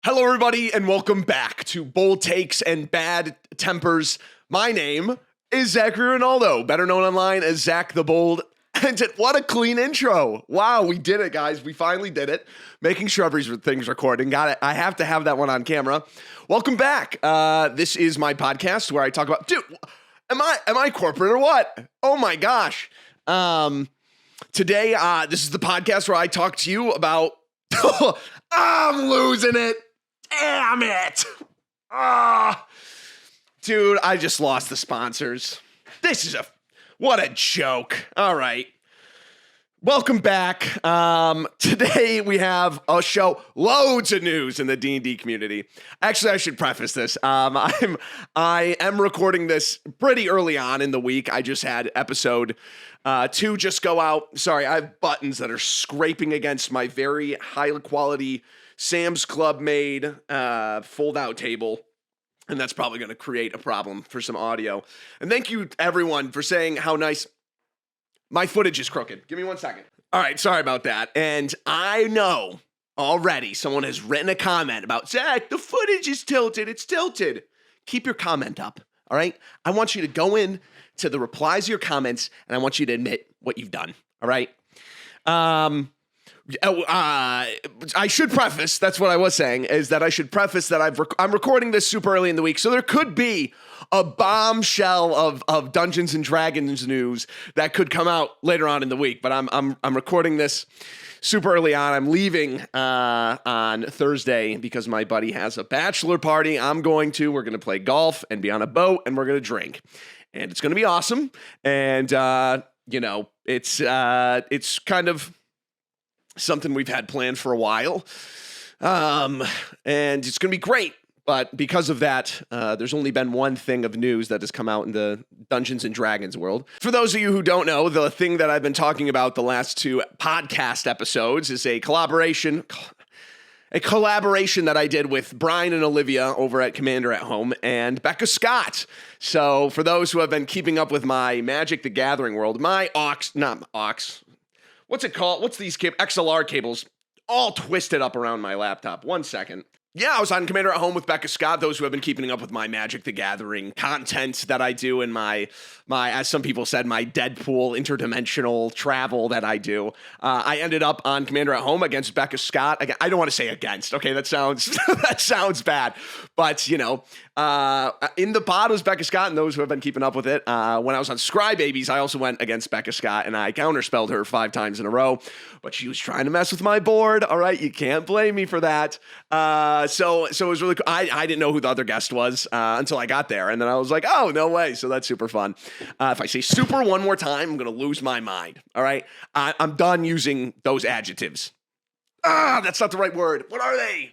Hello, everybody, and welcome back to Bold Takes and Bad Tempers. My name is Zachary Ronaldo, better known online as Zach the Bold. And what a clean intro. Wow, we did it, guys. We finally did it. Making sure everything's recording. Got it. I have to have that one on camera. Welcome back. This is my podcast where I talk about, dude, am I corporate or what? Oh my gosh. Today, this is the podcast where I talk to you about, I'm losing it. Damn it. Dude, I just lost the sponsors. What a joke. All right. Welcome back. Today we have a show, loads of news in the D&D community. Actually, I should preface this. I am recording this pretty early on in the week. I just had episode 2 just go out. Sorry, I have buttons that are scraping against my very high quality Sam's Club made fold-out table, and that's probably going to create a problem for some audio. And thank you, everyone, for saying how nice. My footage is crooked. Give me 1 second. All right, sorry about that. And I know already someone has written a comment about, Zach, the footage is tilted. It's tilted. Keep your comment up, all right? I want you to go in to the replies of your comments, and I want you to admit what you've done, all right? I should preface, that's what I was saying, is that I should preface that I'm recording this super early in the week, so there could be a bombshell of Dungeons and Dragons news that could come out later on in the week, but I'm recording this super early on. I'm leaving on Thursday because my buddy has a bachelor party. We're going to play golf and be on a boat, and we're going to drink, and it's going to be awesome, and it's kind of something we've had planned for a while, and it's going to be great. But because of that, there's only been one thing of news that has come out in the Dungeons and Dragons world. For those of you who don't know, the thing that I've been talking about the last 2 podcast episodes is a collaboration that I did with Brian and Olivia over at Commander at Home and Becca Scott. So for those who have been keeping up with my Magic the Gathering world, what's it called? What's these XLR cables all twisted up around my laptop? 1 second. Yeah, I was on Commander at Home with Becca Scott. Those who have been keeping up with my Magic the Gathering content that I do in my as some people said, my Deadpool interdimensional travel that I do. I ended up on Commander at Home against Becca Scott. Again, I don't want to say against. Okay, that sounds that sounds bad. But, in the pod was Becca Scott, and those who have been keeping up with it. When I was on Scry Babies, I also went against Becca Scott, and I counterspelled her 5 times in a row. But she was trying to mess with my board. All right, you can't blame me for that. So it was really cool. I didn't know who the other guest was until I got there. And then I was like, oh, no way. So that's super fun. If I say super one more time, I'm going to lose my mind. All right. I'm done using those adjectives. That's not the right word. What are they?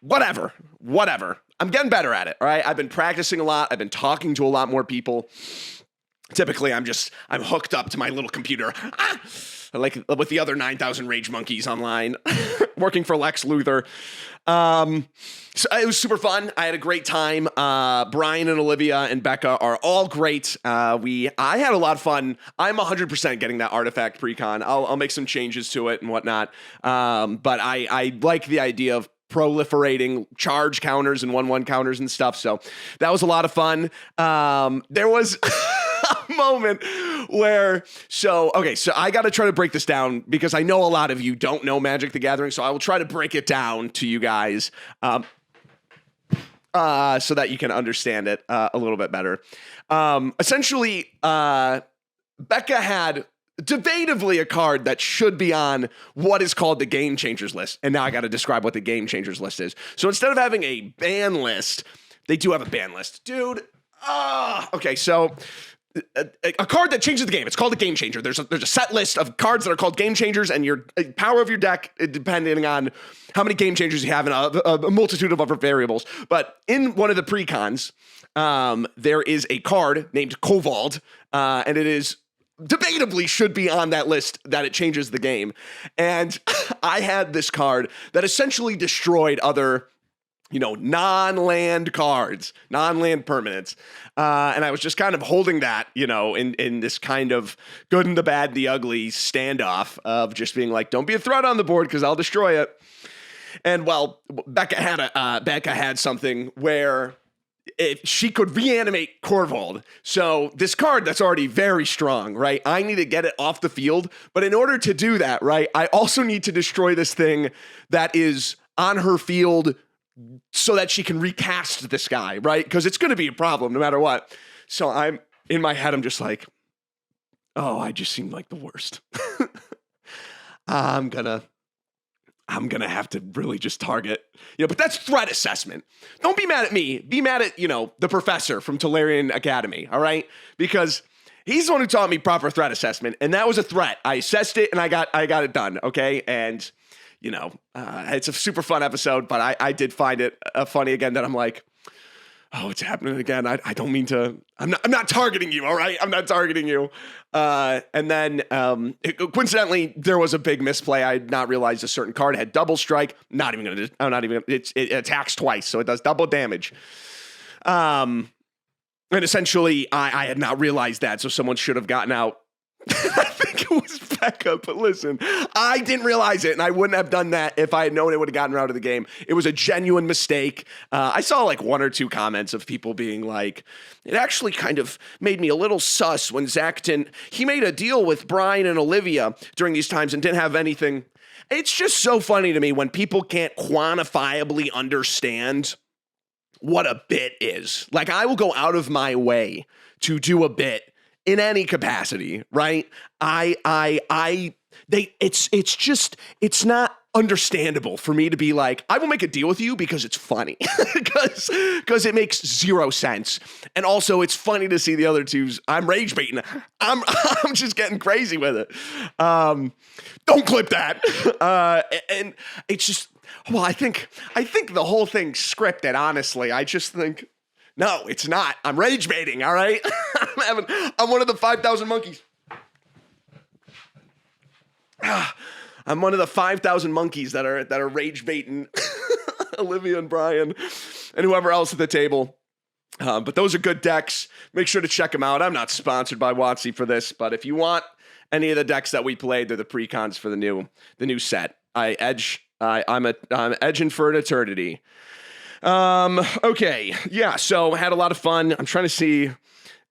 Whatever. I'm getting better at it. All right. I've been practicing a lot. I've been talking to a lot more people. Typically, I'm hooked up to my little computer. Like with the other 9,000 rage monkeys online, working for Lex Luthor. So it was super fun. I had a great time. Brian and Olivia and Becca are all great. I had a lot of fun. I'm 100% getting that artifact precon. I'll make some changes to it and whatnot. But I like the idea of proliferating charge counters and 1/1 counters and stuff. So that was a lot of fun. There was a moment where, so I got to try to break this down because I know a lot of you don't know Magic the Gathering, so I will try to break it down to you guys so that you can understand it a little bit better. Essentially, Becca had debatably a card that should be on what is called the Game Changers list, and now I got to describe what the Game Changers list is. So instead of having a ban list, they do have a ban list. Dude, okay, so a card that changes the game. It's called a Game Changer. There's a set list of cards that are called Game Changers, and your power of your deck, depending on how many Game Changers you have, and a multitude of other variables. But in one of the precons, there is a card named Kovold, and it is debatably should be on that list that it changes the game. And I had this card that essentially destroyed other non-land cards, non-land permanents. And I was just kind of holding that, in this kind of good and the bad, the ugly standoff of just being like, don't be a threat on the board because I'll destroy it. And well, Becca had something where she could reanimate Corvold. So this card that's already very strong, right? I need to get it off the field. But in order to do that, right, I also need to destroy this thing that is on her field so that she can recast this guy, right? Because it's going to be a problem no matter what. So I'm in my head, I'm just like, oh, I just seem like the worst. I'm gonna have to really just target, but that's threat assessment. Don't be mad at me. Be mad at, the professor from Tolarian Academy, all right? Because he's the one who taught me proper threat assessment, and that was a threat. I assessed it, and I got it done, okay? And, it's a super fun episode, but I did find it funny again that I'm like, oh, it's happening again. I don't mean to. I'm not targeting you. All right, I'm not targeting you. And then coincidentally, there was a big misplay. I had not realized a certain card had double strike. It attacks twice, so it does double damage. And essentially, I had not realized that, so someone should have gotten out. I think it was Becca, but listen, I didn't realize it, and I wouldn't have done that if I had known it would have gotten her out of the game. It was a genuine mistake. I saw like 1 or 2 comments of people being like, it actually kind of made me a little sus when he made a deal with Brian and Olivia during these times and didn't have anything. It's just so funny to me when people can't quantifiably understand what a bit is. Like, I will go out of my way to do a bit in any capacity, right? It's not understandable for me to be like, I will make a deal with you because it's funny, because it makes 0 sense. And also it's funny to see the other twos. I'm rage baiting. I'm just getting crazy with it. Don't clip that. And it's just, well, I think the whole thing's scripted, honestly. I just think, no, it's not. I'm rage baiting, all right? I'm one of the 5,000 monkeys. I'm one of the 5,000 monkeys that are rage baiting Olivia and Brian and whoever else at the table. But those are good decks. Make sure to check them out. I'm not sponsored by WotC for this, but if you want any of the decks that we played, they're the precons for the new set. I'm edging for an eternity. Okay. Yeah. So I had a lot of fun. I'm trying to see,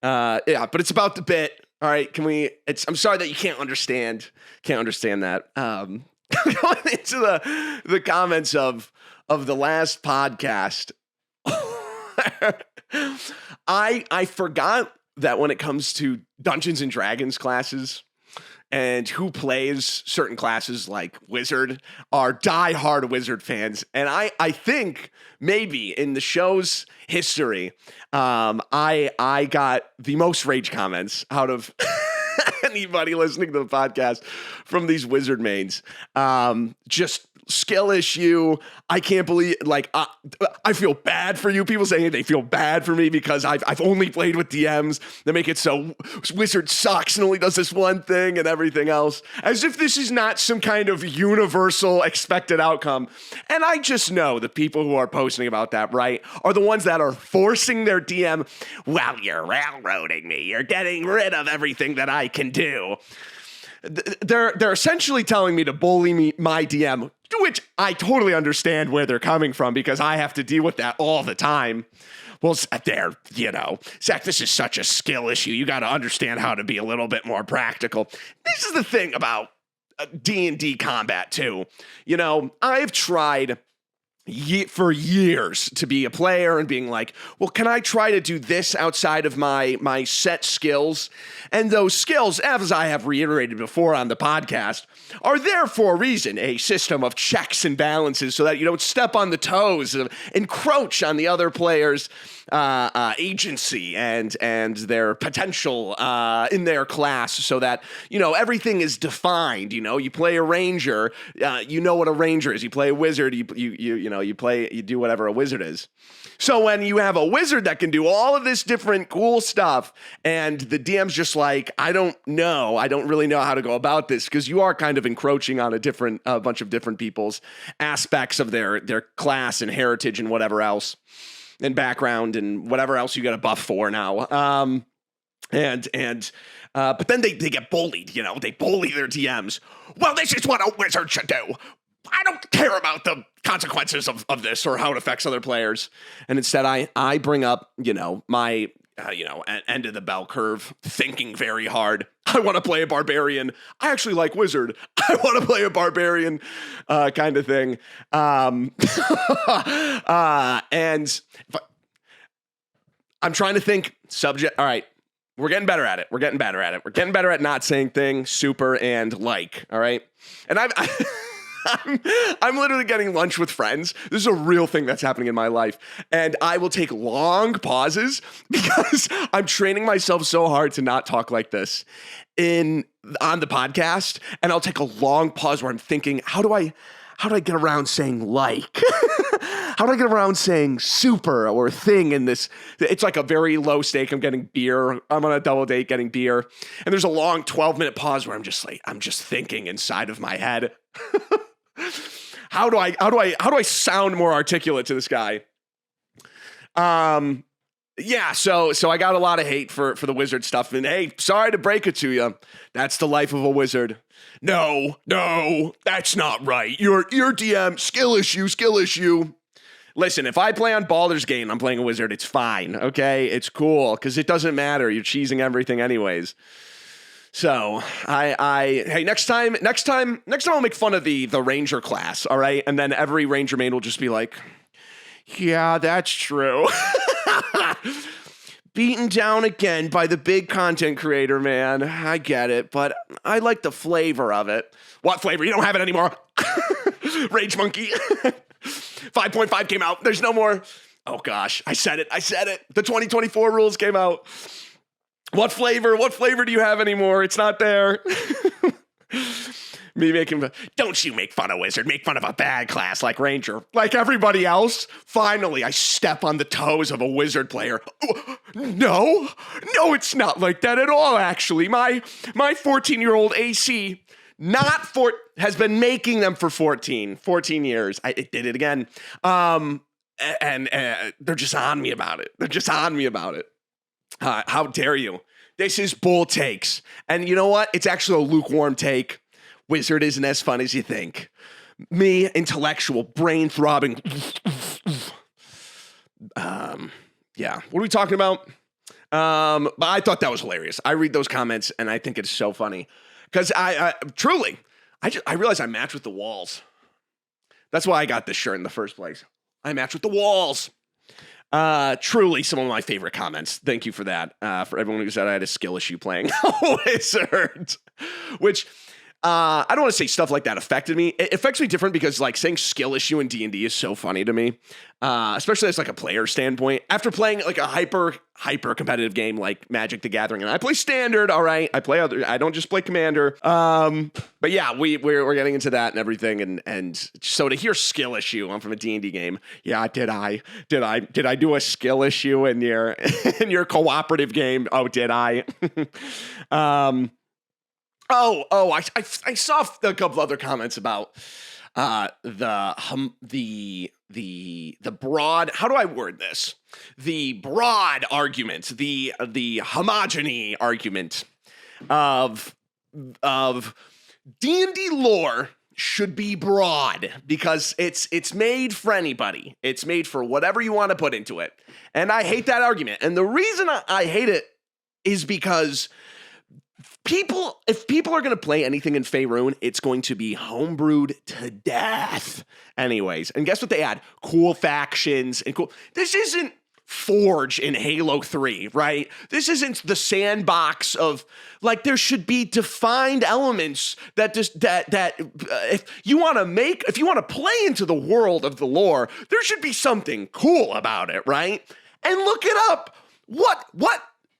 but it's about the bit. All right. I'm sorry that you can't understand that. Going into the comments of the last podcast, I forgot that when it comes to Dungeons and Dragons classes, and who plays certain classes like Wizard are diehard Wizard fans. And I think maybe in the show's history, I got the most rage comments out of anybody listening to the podcast from these Wizard mains. Just skill issue. I can't believe, I feel bad for you. People saying they feel bad for me because I've only played with DMs that make it so Wizard sucks and only does this one thing and everything else, as if this is not some kind of universal expected outcome. And I just know the people who are posting about that, right, are the ones that are forcing their DM, well, you're railroading me. You're getting rid of everything that I can do. They're essentially telling me to bully my DM, which I totally understand where they're coming from because I have to deal with that all the time. Well, Zach, this is such a skill issue. You got to understand how to be a little bit more practical. This is the thing about D&D combat too. I've tried for years to be a player and being like, well, can I try to do this outside of my set skills? And those skills, as I have reiterated before on the podcast, are there for a reason, a system of checks and balances so that you don't step on the toes, encroach on the other player's agency and their potential in their class, so that everything is defined. You play a ranger, you know what a ranger is. You play a wizard, you do whatever a wizard is. So when you have a wizard that can do all of this different cool stuff, and the DM's just like, I don't really know how to go about this, because you are kind of encroaching on a bunch of different people's aspects of their class and heritage and whatever else, and background and whatever else you got a buff for now. But then they get bullied, they bully their DMs. Well, this is what a wizard should do. I don't care about the consequences of this or how it affects other players. And instead, I bring up, my, end of the bell curve, thinking very hard. I want to play a barbarian. I actually like wizard. I want to play a barbarian kind of thing. And I'm trying to think subject. All right. We're getting better at it. We're getting better at it. We're getting better at not saying thing, super, and like. All right. And I'm literally getting lunch with friends. This is a real thing that's happening in my life. And I will take long pauses because I'm training myself so hard to not talk like this on the podcast. And I'll take a long pause where I'm thinking, how do I get around saying like? How do I get around saying super or thing in this? It's like a very low stake. I'm getting beer. I'm on a double date getting beer. And there's a long 12-minute pause where I'm just thinking inside of my head. How do I sound more articulate to this guy? Yeah, so I got a lot of hate for the wizard stuff. And hey, sorry to break it to you. That's the life of a wizard. No, that's not right. Your DM, skill issue. Listen, if I play on Baldur's Gate and I'm playing a wizard, it's fine, okay? It's cool, because it doesn't matter. You're cheesing everything anyways. So hey, next time I'll make fun of the ranger class, all right? And then every ranger main will just be like, yeah, that's true. Beaten down again by the big content creator, man. I get it, but I like the flavor of it. What flavor? You don't have it anymore. Rage Monkey. 5.5 came out. There's no more. Oh gosh, I said it. The 2024 rules came out. What flavor do you have anymore? It's not there. Me making, don't you make fun of wizard, make fun of a bad class like ranger. Like everybody else, finally I step on the toes of a wizard player. No, it's not like that at all, actually. My 14-year-old AC has been making them for 14 years. I did it again. And they're just on me about it. How dare you? This is BoldTakes. And you know what? It's actually a lukewarm take. Wizard isn't as fun as you think. Me, intellectual, brain throbbing. Yeah. What are we talking about? But I thought that was hilarious. I read those comments and I think it's so funny. Because I truly realized I match with the walls. That's why I got this shirt in the first place. I match with the walls. Truly some of my favorite comments. Thank you for that. For everyone who said I had a skill issue playing Wizard. Which, I don't want to say stuff like that affected me. It affects me different because like saying skill issue in D&D is so funny to me. Especially as like a player standpoint. After playing like a hyper competitive game like Magic the Gathering, and I play standard, all right. I don't just play commander. But yeah, we're getting into that and everything. And so to hear skill issue, I'm from a D&D game. Yeah, did I do a skill issue in your cooperative game? Oh, did I? I saw a couple other comments about the broad, how do I word this? The broad argument, the homogeny argument of D&D lore should be broad because it's made for anybody. It's made for whatever you want to put into it. And I hate that argument. And the reason I hate it is because if people are going to play anything in Faerun, it's going to be homebrewed to death anyways. And guess what they add? Cool factions and cool. This isn't Forge in Halo 3, right? This isn't the sandbox of like there should be defined elements that if you want to play into the world of the lore, there should be something cool about it, right? And look it up. What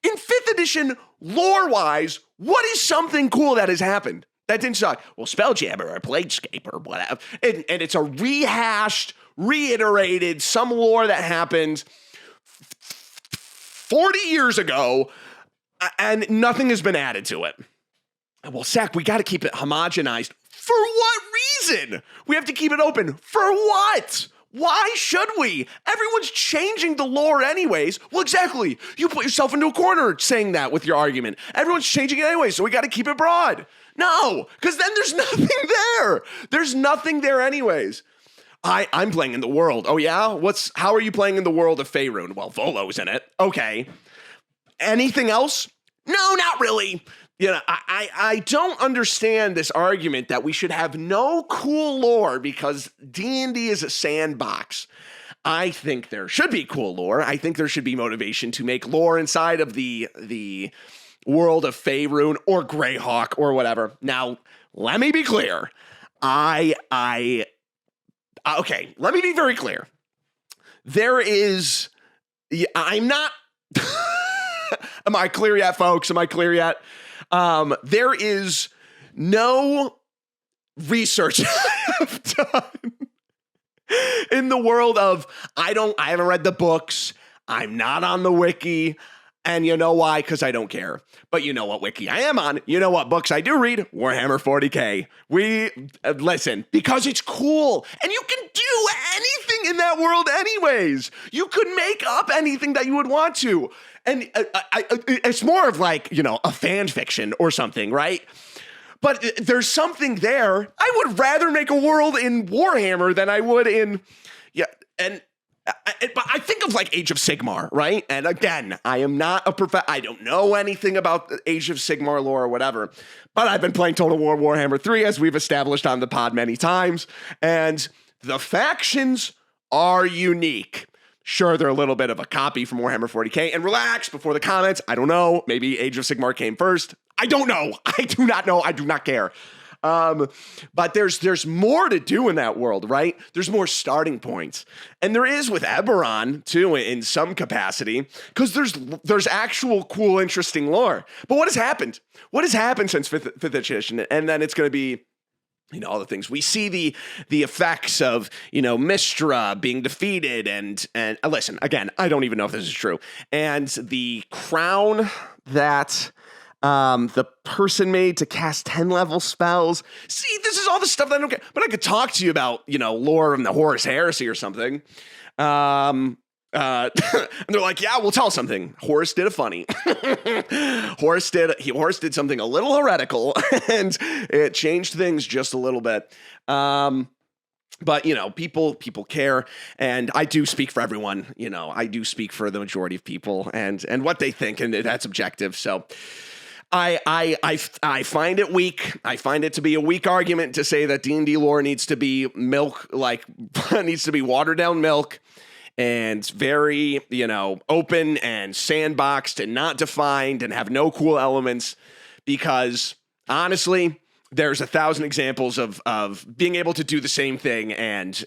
in 5th edition lore-wise, what is something cool that has happened? That didn't suck. Well, Spelljammer or Planescape or whatever. And it's a rehashed, reiterated, some lore that happened 40 years ago, and nothing has been added to it. Well, Zach, we got to keep it homogenized. For what reason? We have to keep it open. For what? Why should we? Everyone's changing the lore anyways. Well, exactly. You put yourself into a corner saying that with your argument. Everyone's changing it anyways, so we got to keep it broad. No, because then there's nothing there. There's nothing there anyways. I'm playing in the world. Oh yeah? How are you playing in the world of Faerun? Well, Volo's in it. Okay. Anything else? No, not really. You know, I don't understand this argument that we should have no cool lore because D&D is a sandbox. I think there should be cool lore. I think there should be motivation to make lore inside of the world of Faerun or Greyhawk or whatever. Now, let me be clear. Okay, let me be very clear. I'm not. Am I clear yet, folks? Am I clear yet? There is no research I've done in the world of I haven't read the books. I'm not on the wiki. And you know why? Because I don't care. But you know what wiki I am on. You know what books I do read? Warhammer 40K. Listen, because it's cool. And you can do anything in that world anyways. You could make up anything that you would want to. And it's more of like, you know, a fan fiction or something, right? But there's something there. I would rather make a world in Warhammer than I would in, but I think of like Age of Sigmar, right? And again, I am not I don't know anything about the Age of Sigmar lore or whatever, but I've been playing Total War Warhammer 3 as we've established on the pod many times, and the factions are unique. Sure, they're a little bit of a copy from Warhammer 40K, and relax before the comments. I don't know. Maybe Age of Sigmar came first. I don't know. I do not know. I do not care. But there's more to do in that world, right? There's more starting points. And there is with Eberron, too, in some capacity, because there's actual cool, interesting lore. But what has happened? What has happened since 5th edition? And then it's going to be, you know, all the things. We see the effects of, you know, Mystra being defeated and listen, again, I don't even know if this is true. And the crown that the person made to cast 10-level spells. See, this is all the stuff that I don't get. But I could talk to you about, you know, lore of the Horus Heresy or something. And they're like, yeah, we'll tell something. Horus did a funny. Horus did something a little heretical, and it changed things just a little bit. But, you know, people care, and I do speak for everyone. You know, I do speak for the majority of people and what they think, and that's objective. So I find it weak. I find it to be a weak argument to say that D&D lore needs to be needs to be watered down milk and very, you know, open and sandboxed and not defined and have no cool elements, because honestly, there's 1,000 examples of being able to do the same thing and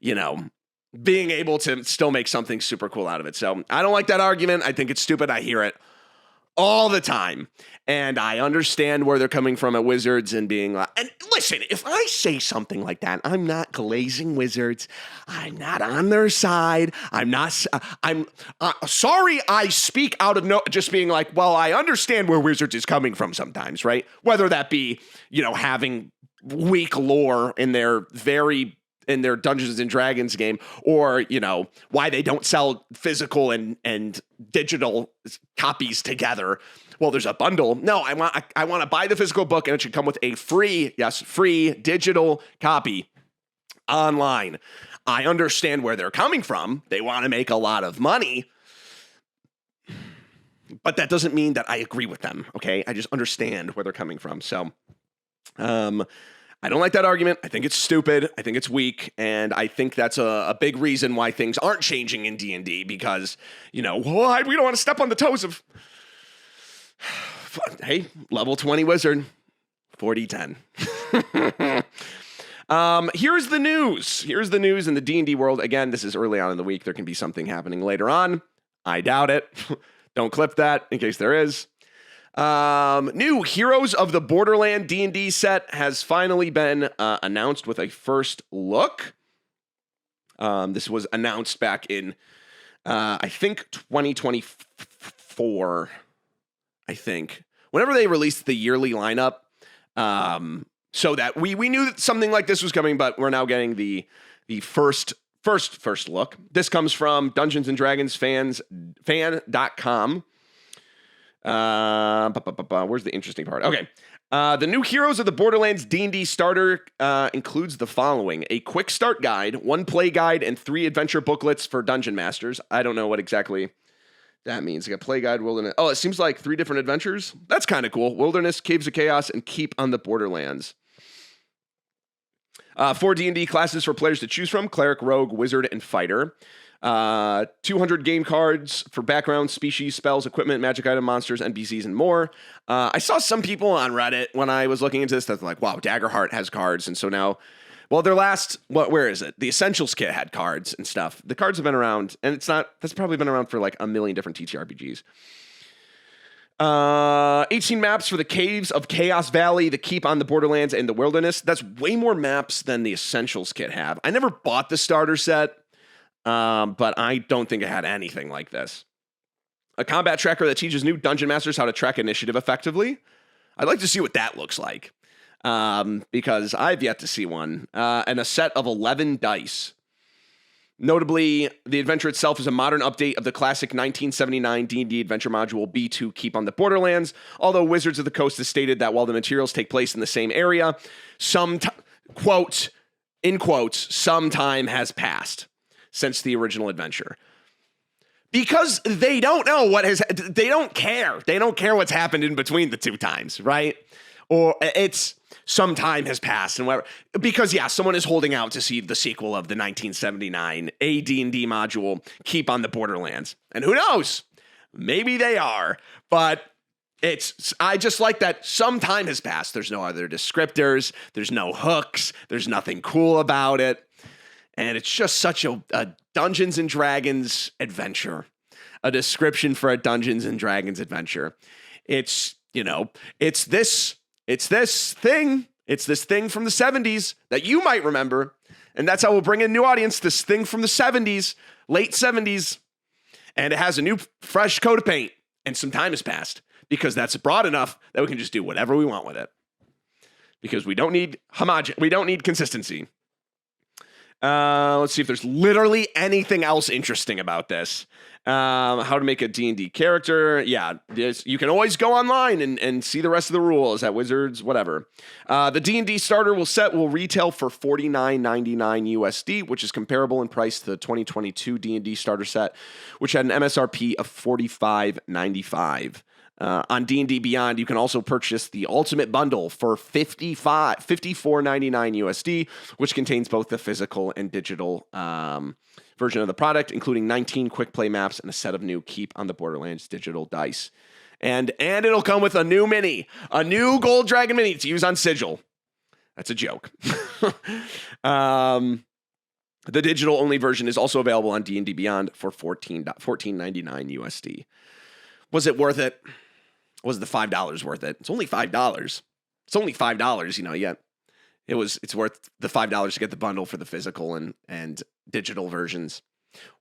you know, being able to still make something super cool out of it. So I don't like that argument. I think it's stupid. I hear it all the time. And I understand where they're coming from at Wizards and being like, and listen, if I say something like that, I'm not glazing Wizards. I'm not on their side. I'm sorry. I speak out of just being like, well, I understand where Wizards is coming from sometimes, right? Whether that be, you know, having weak lore in their Dungeons and Dragons game, or, you know, why they don't sell physical and digital copies together. Well, there's a bundle. No, I want to buy the physical book, and it should come with a free digital copy online. I understand where they're coming from. They want to make a lot of money, but that doesn't mean that I agree with them. Okay, I just understand where they're coming from. So, I don't like that argument. I think it's stupid. I think it's weak. And I think that's a big reason why things aren't changing in D&D, because, you know, we don't want to step on the toes of, hey, level 20 wizard, 40-10. Here's the news. Here's the news in the D&D world. Again, this is early on in the week. There can be something happening later on. I doubt it. Don't clip that in case there is. New Heroes of the Borderlands D&D set has finally been announced with a first look. This was announced back in, I think, 2024, I think. Whenever they released the yearly lineup, so that we knew that something like this was coming, but we're now getting the first look. This comes from Dungeons & Dragons fan.com. Where's the interesting part? Okay. The new Heroes of the Borderlands D&D starter includes the following: a quick start guide, 1 play guide, and 3 adventure booklets for dungeon masters. I don't know what exactly that means. Like a play guide, wilderness. Oh, it seems like 3 different adventures. That's kind of cool. Wilderness, Caves of Chaos, and Keep on the Borderlands. 4 D&D classes for players to choose from: Cleric, Rogue, Wizard, and Fighter. 200 game cards for background, species, spells, equipment, magic item, monsters, NPCs, and more. I saw some people on Reddit when I was looking into this that like, wow, Daggerheart has cards. And so now, well, their last, where is it? The Essentials kit had cards and stuff. The cards have been around, and that's probably been around for like a million different TTRPGs. 18 maps for the Caves of Chaos Valley, the Keep on the Borderlands, and the Wilderness. That's way more maps than the Essentials kit have. I never bought the starter set. But I don't think it had anything like this. A combat tracker that teaches new dungeon masters how to track initiative effectively. I'd like to see what that looks like, because I've yet to see one. And a set of 11 dice. Notably, the adventure itself is a modern update of the classic 1979 D&D adventure module B2 Keep on the Borderlands, although Wizards of the Coast has stated that while the materials take place in the same area, some time has passed since the original adventure. Because they don't know they don't care. They don't care what's happened in between the 2 times, right? Or it's some time has passed and whatever. Because yeah, someone is holding out to see the sequel of the 1979 AD&D module, Keep on the Borderlands. And who knows? Maybe they are. But I just like that some time has passed. There's no other descriptors. There's no hooks. There's nothing cool about it. And it's just such a Dungeons and Dragons adventure, a description for a Dungeons and Dragons adventure. It's this thing from the 70s that you might remember. And that's how we'll bring in a new audience, this thing from the 70s, late 70s. And it has a new fresh coat of paint and some time has passed because that's broad enough that we can just do whatever we want with it. Because we don't need consistency. Let's see if there's literally anything else interesting about this. How to make a D&D character. Yeah, you can always go online and see the rest of the rules at Wizards, whatever. The D&D starter will retail for $49.99 USD, which is comparable in price to the 2022 D&D starter set, which had an MSRP of $45.95. On D&D Beyond, you can also purchase the Ultimate Bundle for $54.99 USD, which contains both the physical and digital version of the product, including 19 quick play maps and a set of new Keep on the Borderlands digital dice. And it'll come with a new Gold Dragon mini to use on Sigil. That's a joke. The digital-only version is also available on D&D Beyond for $14.99 USD. Was it worth it? Was the $5 worth it? It's only $5. It's only $5, yet it's worth the $5 to get the bundle for the physical and digital versions.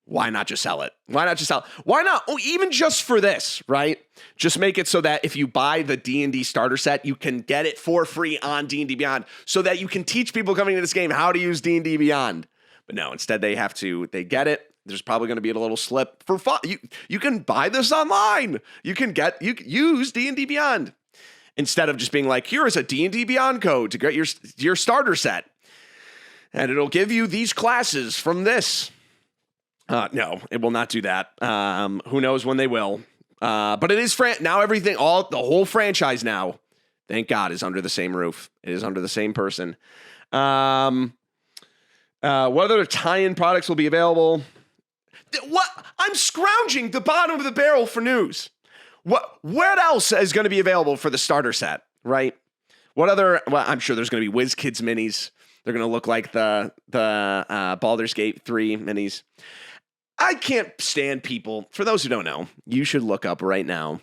Why not just sell it? Why not? Oh, even just for this, right? Just make it so that if you buy the D&D starter set, you can get it for free on D&D Beyond so that you can teach people coming into this game how to use D&D Beyond. But no, instead they get it. There's probably going to be a little slip for fun. You can buy this online. You use D&D Beyond instead of just being like, here is a D&D Beyond code to get your starter set. And it'll give you these classes from this. No, it will not do that. Who knows when they will. But it is now everything, the whole franchise now, thank God, is under the same roof. It is under the same person. What other tie-in products will be available? What? I'm scrounging the bottom of the barrel for news. What else is going to be available for the starter set, right? What other? Well, I'm sure there's going to be Whiz Kids minis. They're going to look like the Baldur's Gate 3 minis. I can't stand people. For those who don't know, you should look up right now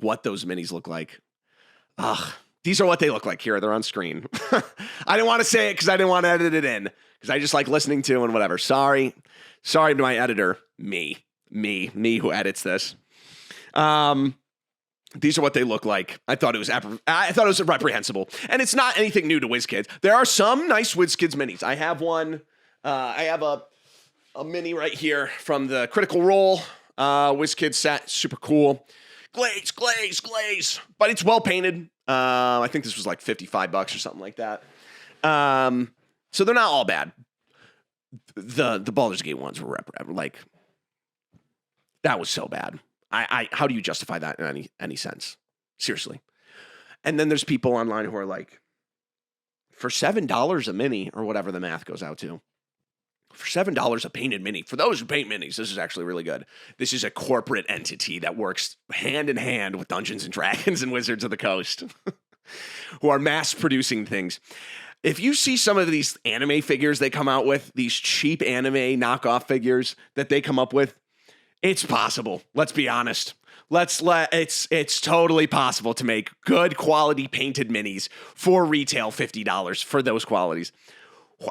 what those minis look like. These are what they look like. Here, they're on screen. I didn't want to say it because I didn't want to edit it in because I just like listening to and whatever. Sorry to my editor, me who edits this. These are what they look like. I thought it was reprehensible, and it's not anything new to Whiz Kids. There are some nice Whiz Kids minis. I have one. I have a mini right here from the Critical Role Whiz Kids set. Super cool. glaze. But it's well painted. I think this was like $55 or something like that. So they're not all bad. The Baldur's Gate ones were like, that was so bad. How do you justify that in any sense? Seriously. And then there's people online who are like, for $7 a mini, or whatever the math goes out to, for $7 a painted mini, for those who paint minis, this is actually really good. This is a corporate entity that works hand in hand with Dungeons and Dragons and Wizards of the Coast, who are mass producing things. If you see some of these anime figures they come out with, these cheap anime knockoff figures that they come up with, it's possible. Let's be honest. It's totally possible to make good quality painted minis for retail $50 for those qualities.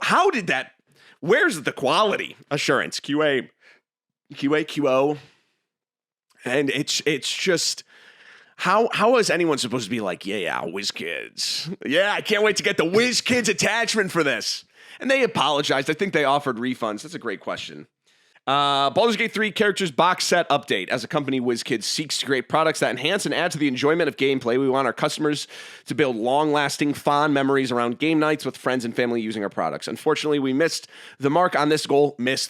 How did that? Where's the quality assurance? QO. And it's just, how is anyone supposed to be like, yeah, Whiz Kids. Yeah, I can't wait to get the Whiz Kids attachment for this. And they apologized. I think they offered refunds. That's a great question. Baldur's Gate 3 Characters Box Set Update. As a company, Whiz Kids seeks to create products that enhance and add to the enjoyment of gameplay. We want our customers to build long-lasting, fond memories around game nights with friends and family using our products. Unfortunately, we missed the mark on this goal. On this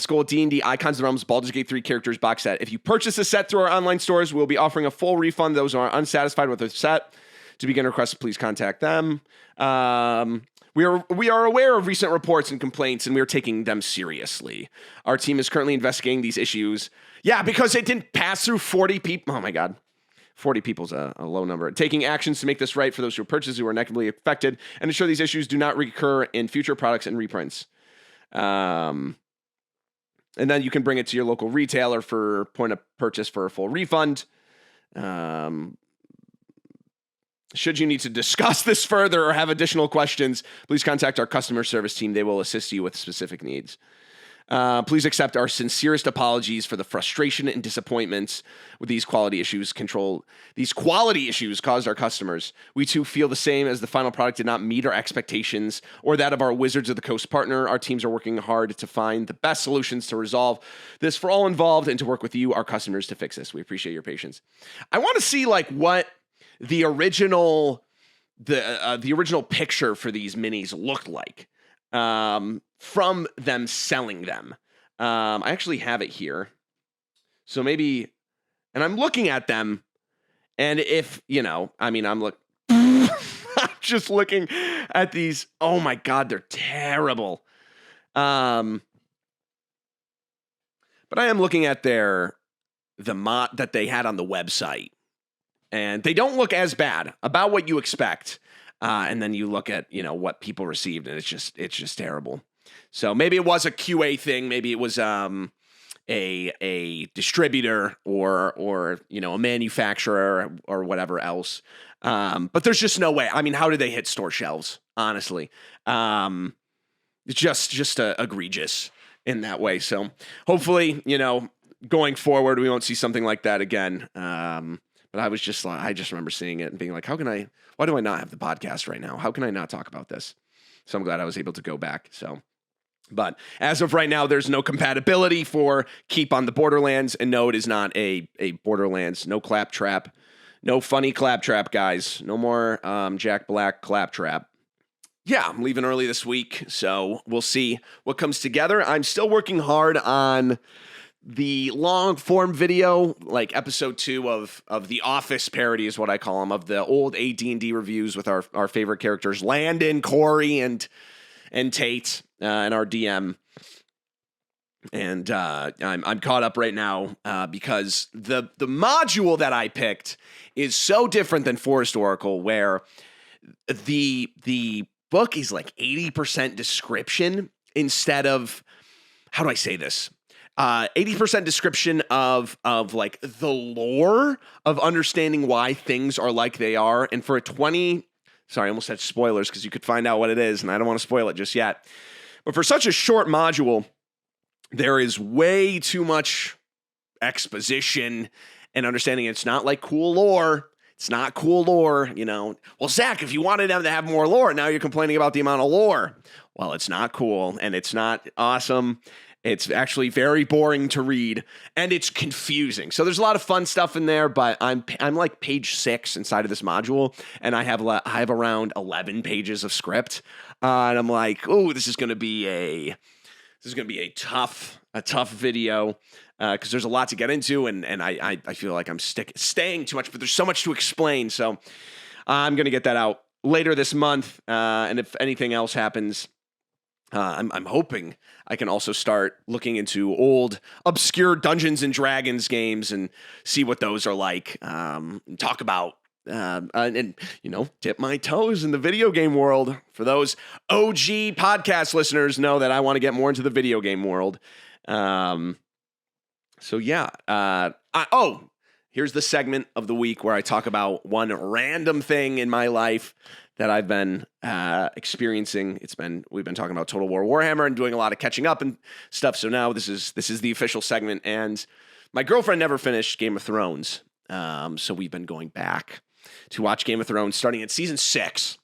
goal, D&D Icons of the Realms Baldur's Gate 3 Characters Box Set. If you purchase a set through our online stores, we'll be offering a full refund. Those who are unsatisfied with the set, to begin requests, please contact them. We are aware of recent reports and complaints, and we are taking them seriously. Our team is currently investigating these issues. Yeah, because it didn't pass through 40 people. Oh, my God. 40 people's a low number. Taking actions to make this right for those who purchase who are negatively affected and ensure these issues do not recur in future products and reprints. And then you can bring it to your local retailer for point of purchase for a full refund. Should you need to discuss this further or have additional questions, please contact our customer service team. They will assist you with specific needs. Please accept our sincerest apologies for the frustration and disappointments with these quality issues caused our customers. We too feel the same, as the final product did not meet our expectations or that of our Wizards of the Coast partner. Our teams are working hard to find the best solutions to resolve this for all involved and to work with you, our customers, to fix this. We appreciate your patience. I want to see like what the original picture for these minis looked like from them selling them. I actually have it here. So maybe, and I'm looking at them, and if, I'm just looking at these. Oh my God, they're terrible. But I am looking at the mod that they had on the website. And they don't look as bad, about what you expect. And then you look at, what people received, and it's just terrible. So maybe it was a QA thing. Maybe it was a distributor or a manufacturer or whatever else. But there's just no way. I mean, how did they hit store shelves? Honestly, it's just egregious in that way. So hopefully, going forward, we won't see something like that again. But I just remember seeing it and being like, why do I not have the podcast right now? How can I not talk about this? So I'm glad I was able to go back. But as of right now, there's no compatibility for Keep on the Borderlands. And no, it is not a Borderlands. No claptrap. No funny claptrap, guys. No more Jack Black claptrap. Yeah, I'm leaving early this week, so we'll see what comes together. I'm still working hard on the long form video, like episode 2 of The Office parody is what I call them, of the old AD&D reviews with our favorite characters, Landon, Corey, and Tate, and our DM. And I'm caught up right now because the module that I picked is so different than Forest Oracle, where the book is like 80% description instead of, how do I say this? 80% description of like the lore of understanding why things are like they are. And for I almost said spoilers because you could find out what it is, and I don't want to spoil it just yet. But for such a short module, there is way too much exposition and understanding. It's not like cool lore. It's not cool lore, Well, Zach, if you wanted them to have more lore, now you're complaining about the amount of lore. well, it's not cool and it's not awesome. It's actually very boring to read, and it's confusing. So there's a lot of fun stuff in there, but I'm like page 6 inside of this module, and I have around 11 pages of script, and I'm like, oh, this is going to be a tough video because there's a lot to get into, and I feel like I'm staying too much, but there's so much to explain. So I'm going to get that out later this month, and if anything else happens. I'm hoping I can also start looking into old, obscure Dungeons and Dragons games and see what those are like. And talk about and dip my toes in the video game world. For those OG podcast listeners, know that I want to get more into the video game world. So yeah. Here's the segment of the week where I talk about one random thing in my life that I've been experiencing. We've been talking about Total War Warhammer and doing a lot of catching up and stuff. So now this is the official segment. And my girlfriend never finished Game of Thrones, so we've been going back to watch Game of Thrones, starting at season 6.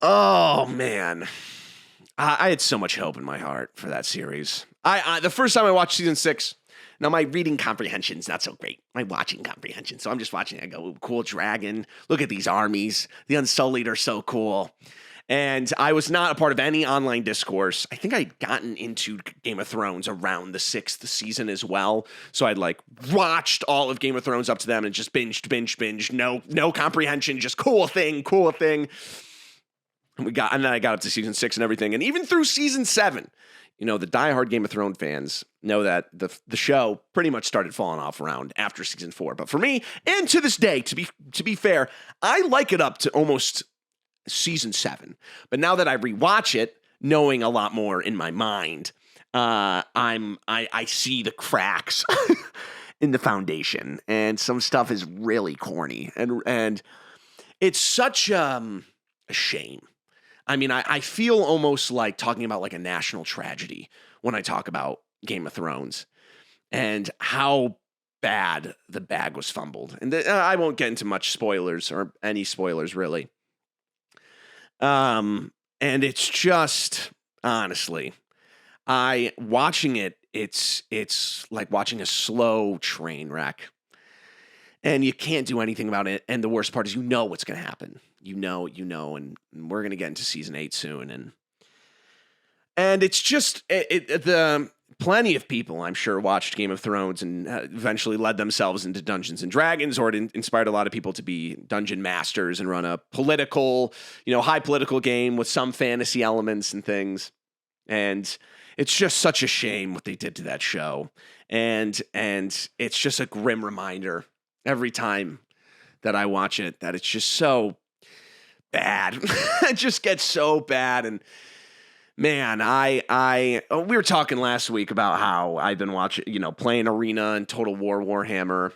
Oh man, I had so much hope in my heart for that series. The first time I watched season 6. Now, my reading comprehension's not so great. My watching comprehension. So I'm just watching. I go, ooh, cool dragon. Look at these armies. The Unsullied are so cool. And I was not a part of any online discourse. I think I'd gotten into Game of Thrones around the 6th season as well. So I'd watched all of Game of Thrones up to them and just binged. No comprehension, just cool thing. And then I got up to season 6 and everything. And even through season 7, the diehard Game of Thrones fans know that the show pretty much started falling off around after season 4. But for me, and to this day, to be fair, I like it up to almost season 7. But now that I rewatch it, knowing a lot more in my mind, I see the cracks in the foundation, and some stuff is really corny, and it's such a shame. I mean, I feel almost like talking about like a national tragedy when I talk about Game of Thrones and how bad the bag was fumbled. And I won't get into much spoilers or any spoilers really. And it's just, honestly, watching it, it's like watching a slow train wreck. And you can't do anything about it. And the worst part is what's going to happen. And we're going to get into season 8 soon. And it's just, plenty of people, I'm sure, watched Game of Thrones and eventually led themselves into Dungeons and Dragons, or it inspired a lot of people to be dungeon masters and run a political, high political game with some fantasy elements and things. And it's just such a shame what they did to that show. And it's just a grim reminder every time that I watch it that it's just so bad. It just gets so bad. And man, we were talking last week about how I've been watching, playing Arena and Total War Warhammer,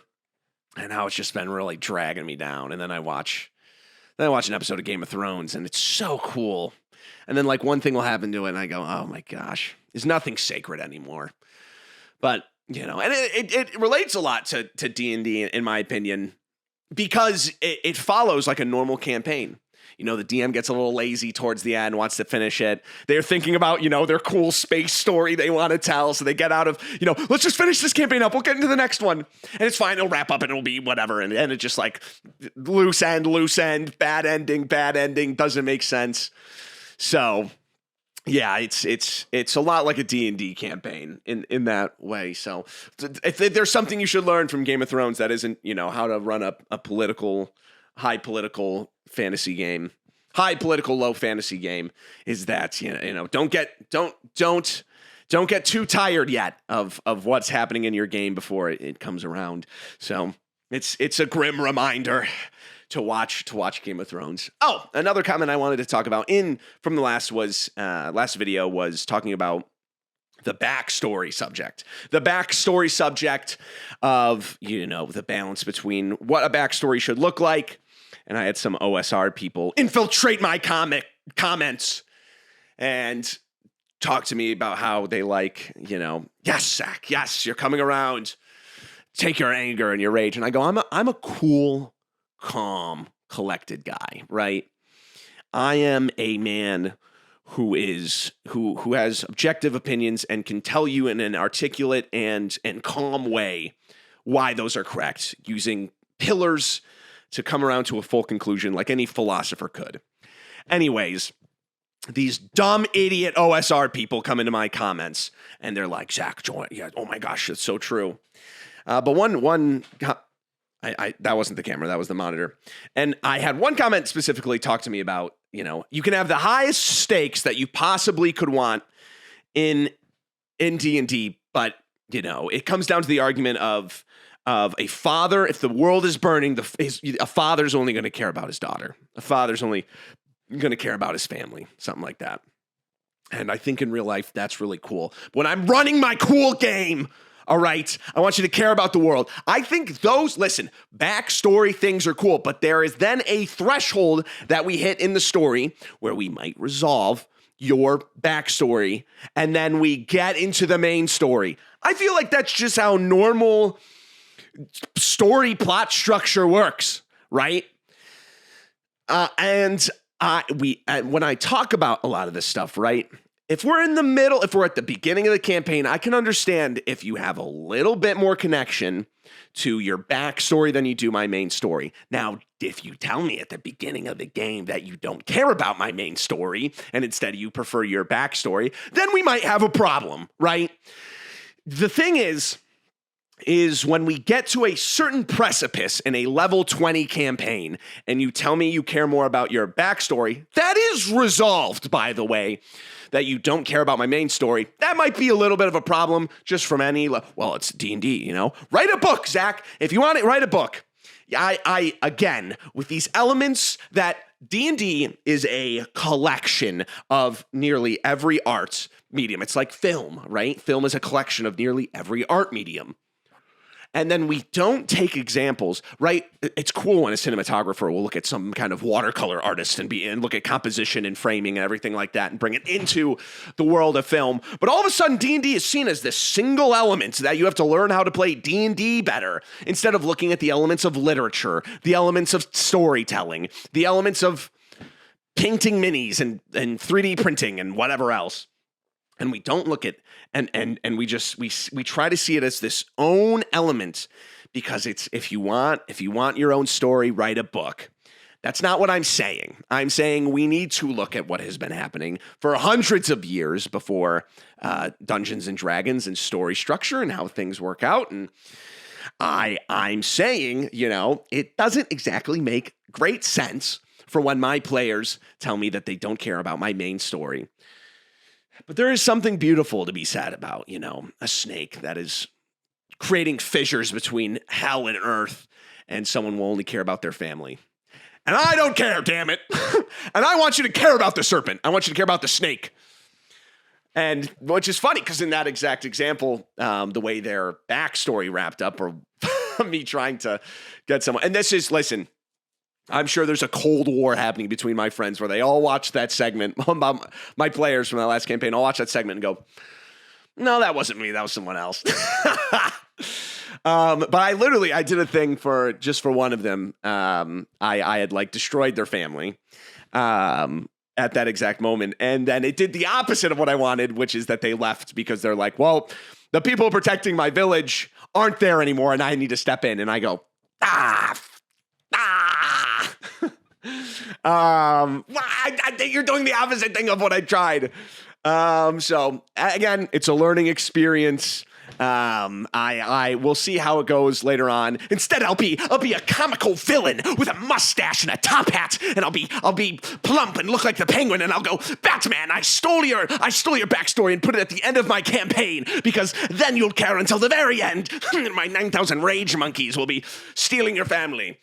and how it's just been really dragging me down. And then I watch an episode of Game of Thrones, and it's so cool. And then one thing will happen to it, and I go, oh my gosh, there's nothing sacred anymore. But and it relates a lot to D&D in my opinion, because it follows like a normal campaign. The DM gets a little lazy towards the end, wants to finish it. They're thinking about, their cool space story they want to tell. So they get out of, let's just finish this campaign up. We'll get into the next one. And it's fine. It'll wrap up and it'll be whatever. And it's just like loose end, bad ending, doesn't make sense. So yeah, it's a lot like a D&D campaign in that way. So if there's something you should learn from Game of Thrones that isn't, how to run a high political fantasy game, high political, low fantasy game, is that, don't get too tired yet of what's happening in your game before it comes around. So it's a grim reminder to watch Game of Thrones. Oh, another comment I wanted to talk about from the last video was talking about the backstory subject. The backstory subject of, the balance between what a backstory should look like. And I had some OSR people infiltrate my comments and talk to me about how they yes, Zach, yes, you're coming around. Take your anger and your rage. And I go, I'm a cool, calm, collected guy, right? I am a man who has objective opinions and can tell you in an articulate and calm way why those are correct, using pillars to come around to a full conclusion like any philosopher could. Anyways, these dumb idiot OSR people come into my comments and they're like, Zach, yeah, oh my gosh, it's so true. But that wasn't the camera, that was the monitor. And I had one comment specifically talk to me about, you can have the highest stakes that you possibly could want in D&D, but it comes down to the argument of a father. If the world is burning, a father's only going to care about his daughter. A father's only going to care about his family, something like that. And I think in real life, that's really cool. When I'm running my cool game, all right, I want you to care about the world. I think backstory things are cool, but there is then a threshold that we hit in the story where we might resolve your backstory, and then we get into the main story. I feel like that's just how normal story plot structure works, right? When I talk about a lot of this stuff, right? If we're in the middle, if we're at the beginning of the campaign, I can understand if you have a little bit more connection to your backstory than you do my main story. Now, if you tell me at the beginning of the game that you don't care about my main story and instead you prefer your backstory, then we might have a problem, right? The thing is when we get to a certain precipice in a level 20 campaign and you tell me you care more about your backstory, that is resolved, by the way, that you don't care about my main story. That might be a little bit of a problem just from it's D&D, Write a book, Zach. If you want it, write a book. I again, with these elements that D&D is a collection of nearly every art medium. It's like film, right? Film is a collection of nearly every art medium. And then we don't take examples, right? It's cool when a cinematographer will look at some kind of watercolor artist and look at composition and framing and everything like that and bring it into the world of film. But all of a sudden, D&D is seen as this single element that you have to learn how to play D&D better, instead of looking at the elements of literature, the elements of storytelling, the elements of painting minis and 3D printing and whatever else. And we don't look at and we try to see it as this own element, because it's if you want your own story, write a book. That's not what I'm saying. I'm saying we need to look at what has been happening for hundreds of years before Dungeons and Dragons and story structure and how things work out. And I'm saying, it doesn't exactly make great sense for when my players tell me that they don't care about my main story. But there is something beautiful to be said about, a snake that is creating fissures between hell and earth, and someone will only care about their family. And I don't care, damn it. And I want you to care about the serpent. I want you to care about the snake. And which is funny, because in that exact example, the way their backstory wrapped up, or me trying to get someone, and this is, listen, I'm sure there's a Cold War happening between my friends where they all watch that segment. My players from that last campaign all watch that segment and go, no, that wasn't me. That was someone else. But I did a thing for one of them. I had destroyed their family at that exact moment. And then it did the opposite of what I wanted, which is that they left because they're like, well, the people protecting my village aren't there anymore and I need to step in. And I go, I think you're doing the opposite thing of what I tried. So again, it's a learning experience. I will see how it goes later on. Instead, I'll be a comical villain with a mustache and a top hat, and I'll be plump and look like the Penguin, and I'll go, Batman, I stole your backstory and put it at the end of my campaign, because then you'll care until the very end. My 9,000 rage monkeys will be stealing your family.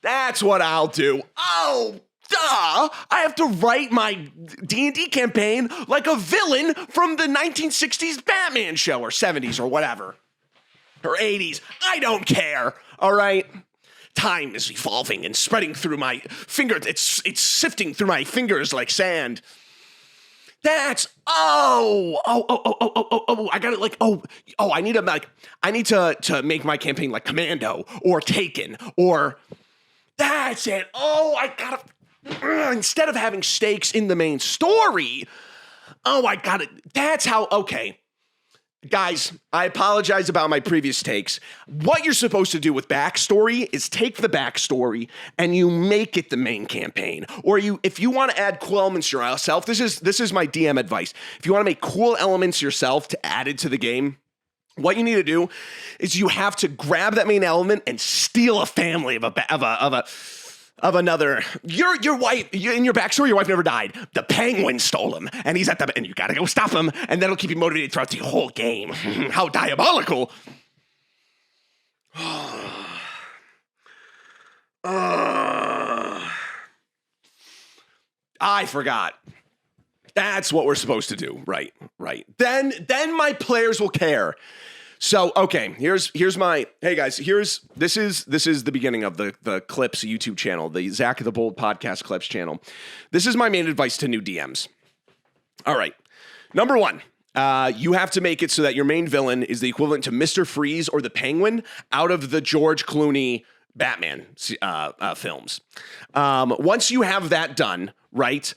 That's what I'll do. Oh, duh! I have to write my D&D campaign like a villain from the 1960s Batman show, or 70s, or whatever. Or 80s. I don't care, all right? Time is evolving and spreading through my fingers. It's sifting through my fingers like sand. That's, I got it I need to make my campaign like Commando, or Taken, or... That's it. Oh, I gotta... instead of having stakes in the main story, oh, I got it. That's how, okay. Guys, I apologize about my previous takes. What you're supposed to do with backstory is take the backstory and you make it the main campaign. Or if you want to add cool elements yourself, this is my DM advice. If you want to make cool elements yourself to add it to the game, what you need to do is you have to grab that main element and steal a family of another. Your wife, in your backstory, your wife never died. The penguin stole him, and he's and you gotta go stop him, and that'll keep you motivated throughout the whole game. How diabolical! I forgot. That's what we're supposed to do. Right. Then my players will care. So, okay, here's my, hey guys, this is the beginning of the Clips YouTube channel, the Zach the Bold podcast Clips channel. This is my main advice to new DMs. All right. Number one, you have to make it so that your main villain is the equivalent to Mr. Freeze or the Penguin out of the George Clooney Batman films. Once you have that done, right,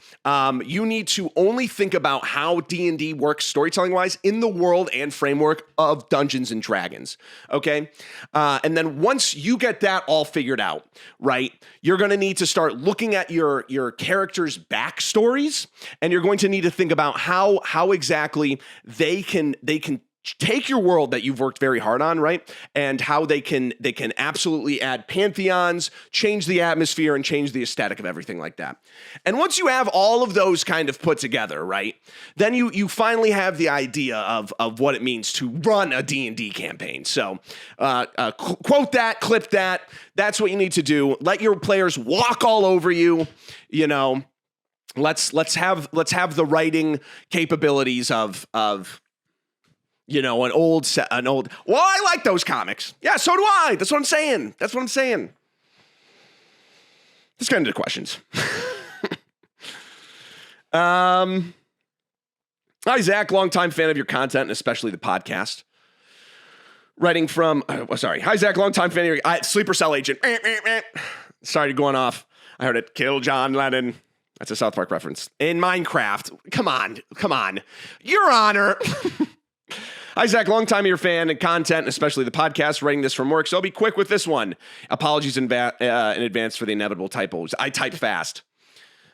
you need to only think about how D&D works storytelling-wise in the world and framework of Dungeons & Dragons, okay? And then once you get that all figured out, right, you're going to need to start looking at your characters' backstories, and you're going to need to think about how exactly they can take your world that you've worked very hard on, right? And how they can absolutely add pantheons, change the atmosphere, and change the aesthetic of everything like that. And once you have all of those kind of put together, right, then you finally have the idea of what it means to run a D&D campaign. So quote that, clip that. That's what you need to do. Let your players walk all over you, you know. Let's have the writing capabilities of you know, an old. Well, I like those comics. Yeah, so do I. That's what I'm saying. Let's get into the questions. Hi, Zach, longtime fan of your content, and especially the podcast. Writing from, hi, Zach, longtime fan of your, Sleeper Cell Agent. Sorry, going off. I heard it. Kill John Lennon. That's a South Park reference. In Minecraft. Come on. Your Honor. Hi, Zach, long time of your fan and content, especially the podcast, writing this from work, so I'll be quick with this one. Apologies in advance for the inevitable typos. I type fast.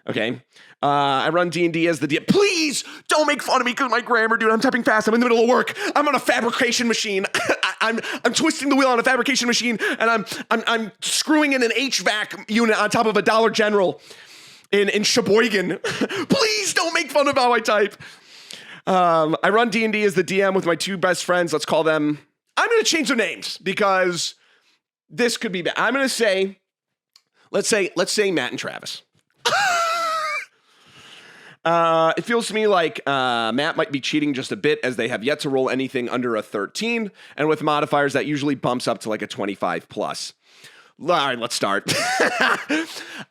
Okay. I run D&D as the DM. Please don't make fun of me because my grammar, dude. I'm typing fast. I'm in the middle of work. I'm on a fabrication machine. I'm twisting the wheel on a fabrication machine, and I'm screwing in an HVAC unit on top of a Dollar General in Sheboygan. Please don't make fun of how I type. I run D&D as the DM with my two best friends. Let's call them, I'm going to change their names because this could be bad. I'm going to say, let's say Matt and Travis. It feels to me like Matt might be cheating just a bit as they have yet to roll anything under a 13. And with modifiers, that usually bumps up to like a 25 plus. All right, let's start.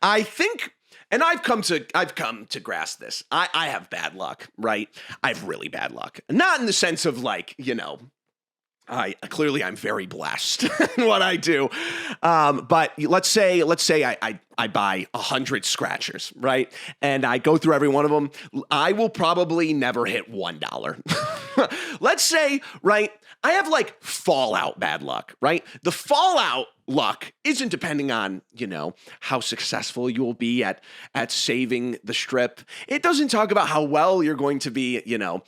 I think... And I've come to grasp this. I have bad luck, right? I have really bad luck. Not in the sense of like, you know, I'm very blessed in what I do. But let's say I buy 100 scratchers, right? And I go through every one of them. I will probably never hit $1. Let's say, right, I have like Fallout bad luck, right? The Fallout luck isn't depending on, you know, how successful you will be at saving the strip. It doesn't talk about how well you're going to be, you know,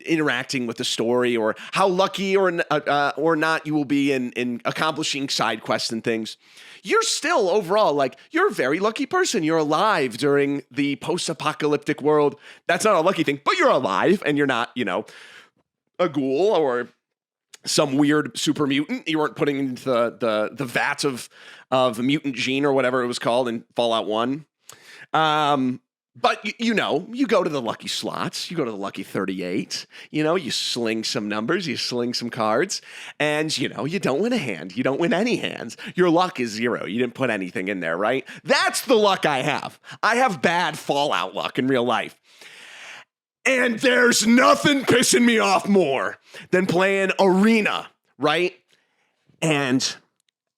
interacting with the story, or how lucky or not you will be in accomplishing side quests and things. You're still overall like, you're a very lucky person. You're alive during the post-apocalyptic world. That's not a lucky thing, but you're alive and you're not, you know, a ghoul or some weird super mutant you weren't putting into the vats of mutant gene or whatever it was called in Fallout 1. But you know, you go to the lucky slots, you go to the lucky 38, you know, you sling some numbers, you sling some cards, and you know, you don't win a hand. You don't win any hands. Your luck is 0. You didn't put anything in there, right? That's the luck I have. I have bad Fallout luck in real life. And there's nothing pissing me off more than playing Arena, right? And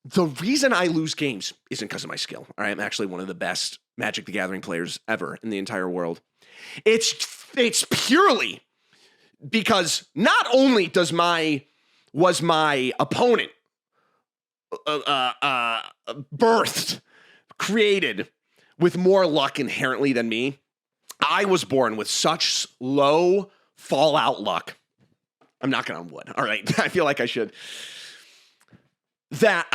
The reason I lose games isn't because of my skill. All right, I'm actually one of the best Magic the Gathering players ever in the entire world. It's purely because not only was my opponent birthed, created with more luck inherently than me, I was born with such low fallout luck. I'm knocking on wood. All right, I feel like I should. That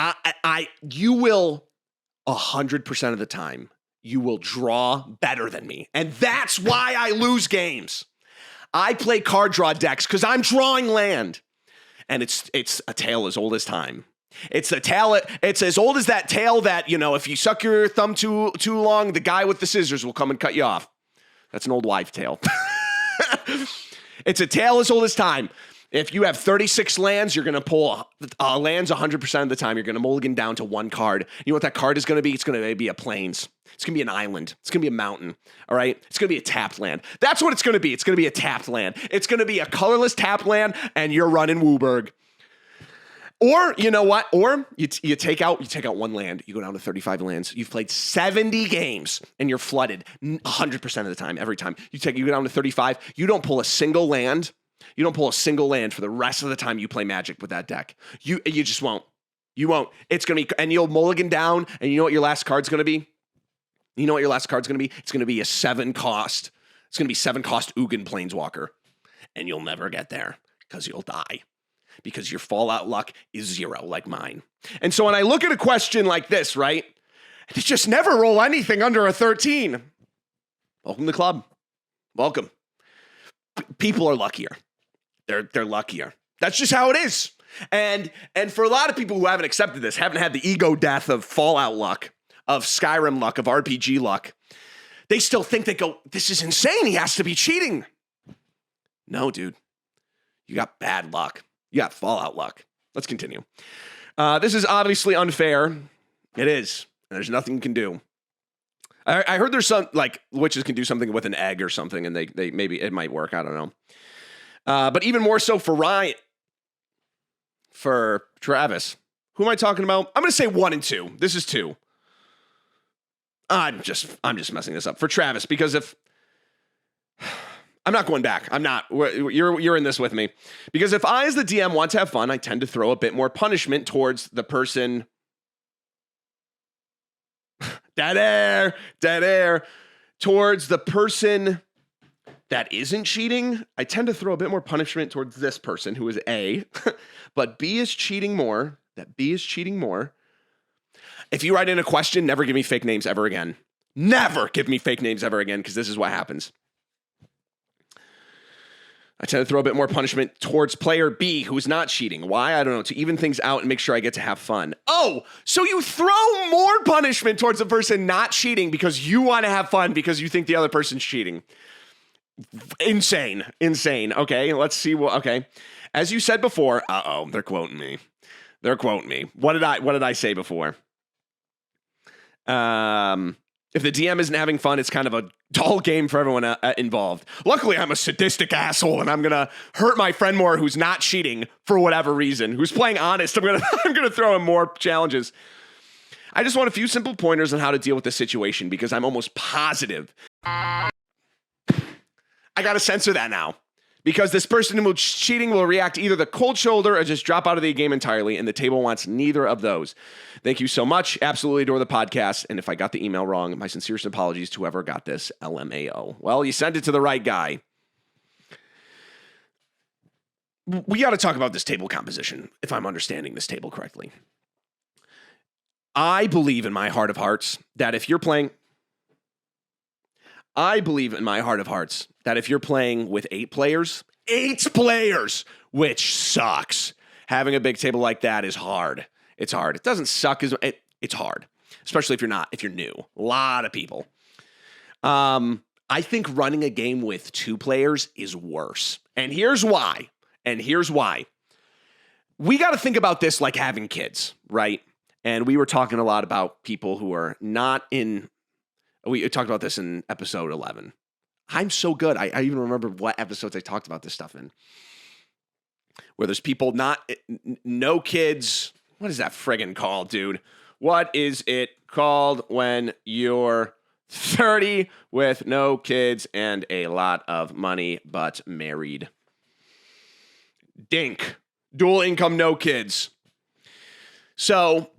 you will 100% of the time, you will draw better than me. And that's why I lose games. I play card draw decks because I'm drawing land. And it's a tale as old as time. It's as old as that tale that, if you suck your thumb too long, the guy with the scissors will come and cut you off. That's an old wives' tale. It's a tale as old as time. If you have 36 lands, you're going to pull lands 100% of the time. You're going to mulligan down to one card. You know what that card is going to be? It's going to be a plains. It's going to be an island. It's going to be a mountain. All right? It's going to be a tapped land. That's what it's going to be. It's going to be a tapped land. It's going to be a colorless tapped land, and you're running Wooburg. Or, you know what? Or you take out one land. You go down to 35 lands. You've played 70 games, and you're flooded 100% of the time, every time. You go down to 35. You don't pull a single land. You don't pull a single land for the rest of the time you play Magic with that deck. You just won't. You won't. It's going to be, and you'll mulligan down, and you know what your last card's going to be? You know what your last card's going to be? It's going to be a 7 cost. It's going to be 7 cost Ugin Planeswalker. And you'll never get there because you'll die. Because your fallout luck is 0 like mine. And so when I look at a question like this, right? They just never roll anything under a 13. Welcome to the club. Welcome. People are luckier. They're luckier. That's just how it is. And for a lot of people who haven't accepted this, haven't had the ego death of Fallout luck, of Skyrim luck, of RPG luck, they still think this is insane. He has to be cheating. No, dude. You got bad luck. You got Fallout luck. Let's continue. This is obviously unfair. It is. And there's nothing you can do. I heard there's some, like, witches can do something with an egg or something, and they maybe it might work. I don't know. But even more so for Ryan, for Travis. Who am I talking about? I'm going to say 1 and 2. This is 2. I'm just messing this up for Travis because if I'm not going back, I'm not. You're in this with me because if I, as the DM, want to have fun, I tend to throw a bit more punishment towards the person. Dead air. Towards the person that isn't cheating, I tend to throw a bit more punishment towards this person who is A, but B is cheating more. That B is cheating more. If you write in a question, never give me fake names ever again. Never give me fake names ever again, because this is what happens. I tend to throw a bit more punishment towards player B, who's not cheating. Why? I don't know. To even things out and make sure I get to have fun. Oh, so you throw more punishment towards the person not cheating because you want to have fun because you think the other person's cheating. Insane. Okay, let's see okay. As you said before, they're quoting me. What did I say before? If the DM isn't having fun, it's kind of a dull game for everyone involved. Luckily, I'm a sadistic asshole, and I'm gonna hurt my friend more who's not cheating for whatever reason, who's playing honest. I'm gonna throw him more challenges. I just want a few simple pointers on how to deal with this situation because I'm almost positive. I gotta censor that now. Because this person who's cheating will react to either the cold shoulder or just drop out of the game entirely, and the table wants neither of those. Thank you so much. Absolutely adore the podcast. And if I got the email wrong, my sincerest apologies to whoever got this. LMAO. Well, you sent it to the right guy. We got to talk about this table composition, if I'm understanding this table correctly. I believe in my heart of hearts that if you're playing with 8 players, which sucks. Having a big table like that is hard. It's hard. It doesn't suck. It's hard, especially if you're new. A lot of people. I think running a game with 2 players is worse. And here's why. We got to think about this like having kids, right? And we were talking a lot about people who are not in. We talked about this in episode 11. I'm so good. I even remember what episodes I talked about this stuff in. Where there's people no kids, What is that friggin' called, dude? What is it called when you're 30 with no kids and a lot of money but married? DINK. Dual income, no kids. So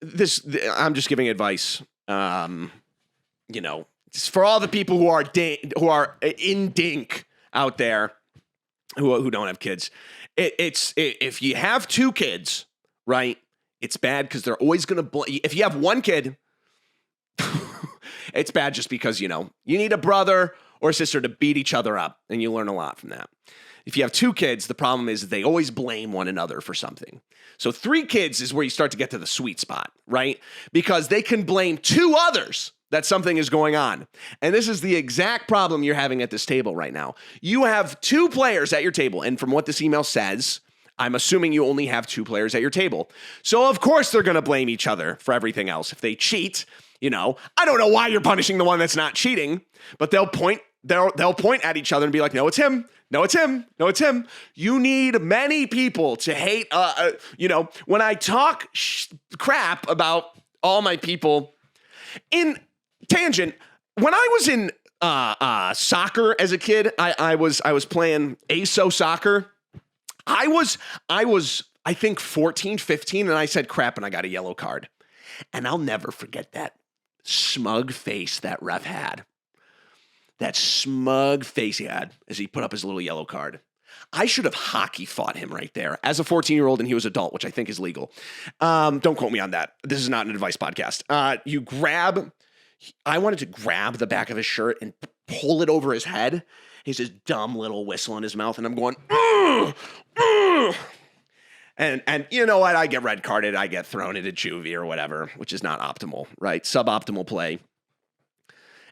I'm just giving advice. For all the people who are in DINK out there who don't have kids, if you have 2 kids, right? It's bad because they're always going to if you have 1 kid, it's bad just because, you need a brother or a sister to beat each other up, and you learn a lot from that. If you have 2 kids, the problem is that they always blame one another for something. So 3 kids is where you start to get to the sweet spot, right? Because they can blame 2 others that something is going on. And this is the exact problem you're having at this table right now. You have 2 players at your table, and from what this email says, I'm assuming you only have 2 players at your table. So of course they're going to blame each other for everything else. If they cheat, I don't know why you're punishing the one that's not cheating, but they'll point at each other and be like, no, it's him. No, it's him. No, it's him. You need many people to hate. When I talk crap about all my people in tangent, when I was in soccer as a kid, I was playing ASO soccer. I was, I think 14, 15, and I said crap and I got a yellow card. And I'll never forget that smug face that ref had. That smug face he had as he put up his little yellow card. I should have hockey fought him right there as a 14-year-old, and he was adult, which I think is legal. Don't quote me on that. This is not an advice podcast. I wanted to grab the back of his shirt and pull it over his head. He's this dumb little whistle in his mouth, and I'm going, ugh, ugh. And you know what? I get red carded. I get thrown into juvie or whatever, which is not optimal, right? Suboptimal play.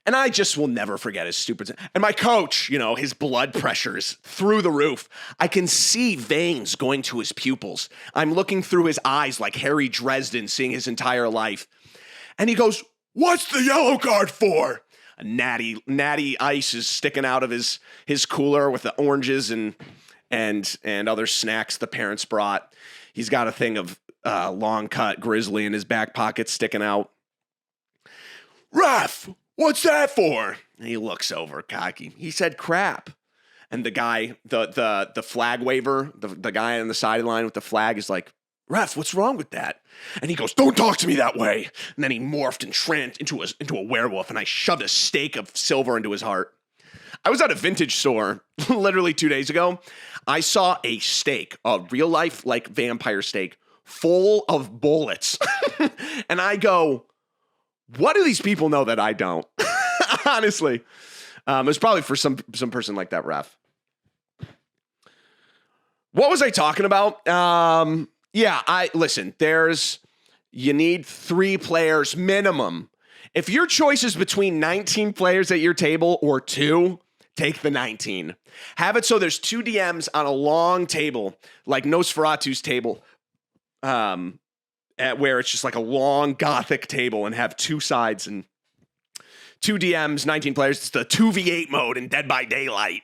And I just will never forget his stupid. And my coach, his blood pressure's through the roof. I can see veins going to his pupils. I'm looking through his eyes like Harry Dresden, seeing his entire life. And he goes, "What's the yellow card for?" A natty ice is sticking out of his cooler with the oranges and other snacks the parents brought. He's got a thing of long cut grizzly in his back pocket sticking out. "Ref, what's that for?" And he looks over cocky. He said crap. And the guy, the flag waver, the guy on the sideline with the flag is like, "Ref, what's wrong with that?" And he goes, "Don't talk to me that way." And then he morphed and tramped into a werewolf, and I shoved a stake of silver into his heart. I was at a vintage store literally 2 days ago. I saw a steak, a real life like vampire steak, full of bullets. And I go, what do these people know that I don't? Honestly. It was probably for some person like that, ref. What was I talking about? Listen, you need 3 players minimum. If your choice is between 19 players at your table or 2, take the 19. Have it so there's 2 DMs on a long table, like Nosferatu's table, where it's just like a long gothic table, and have 2 sides and 2 DMs, 19 players. It's the 2v8 mode in Dead by Daylight.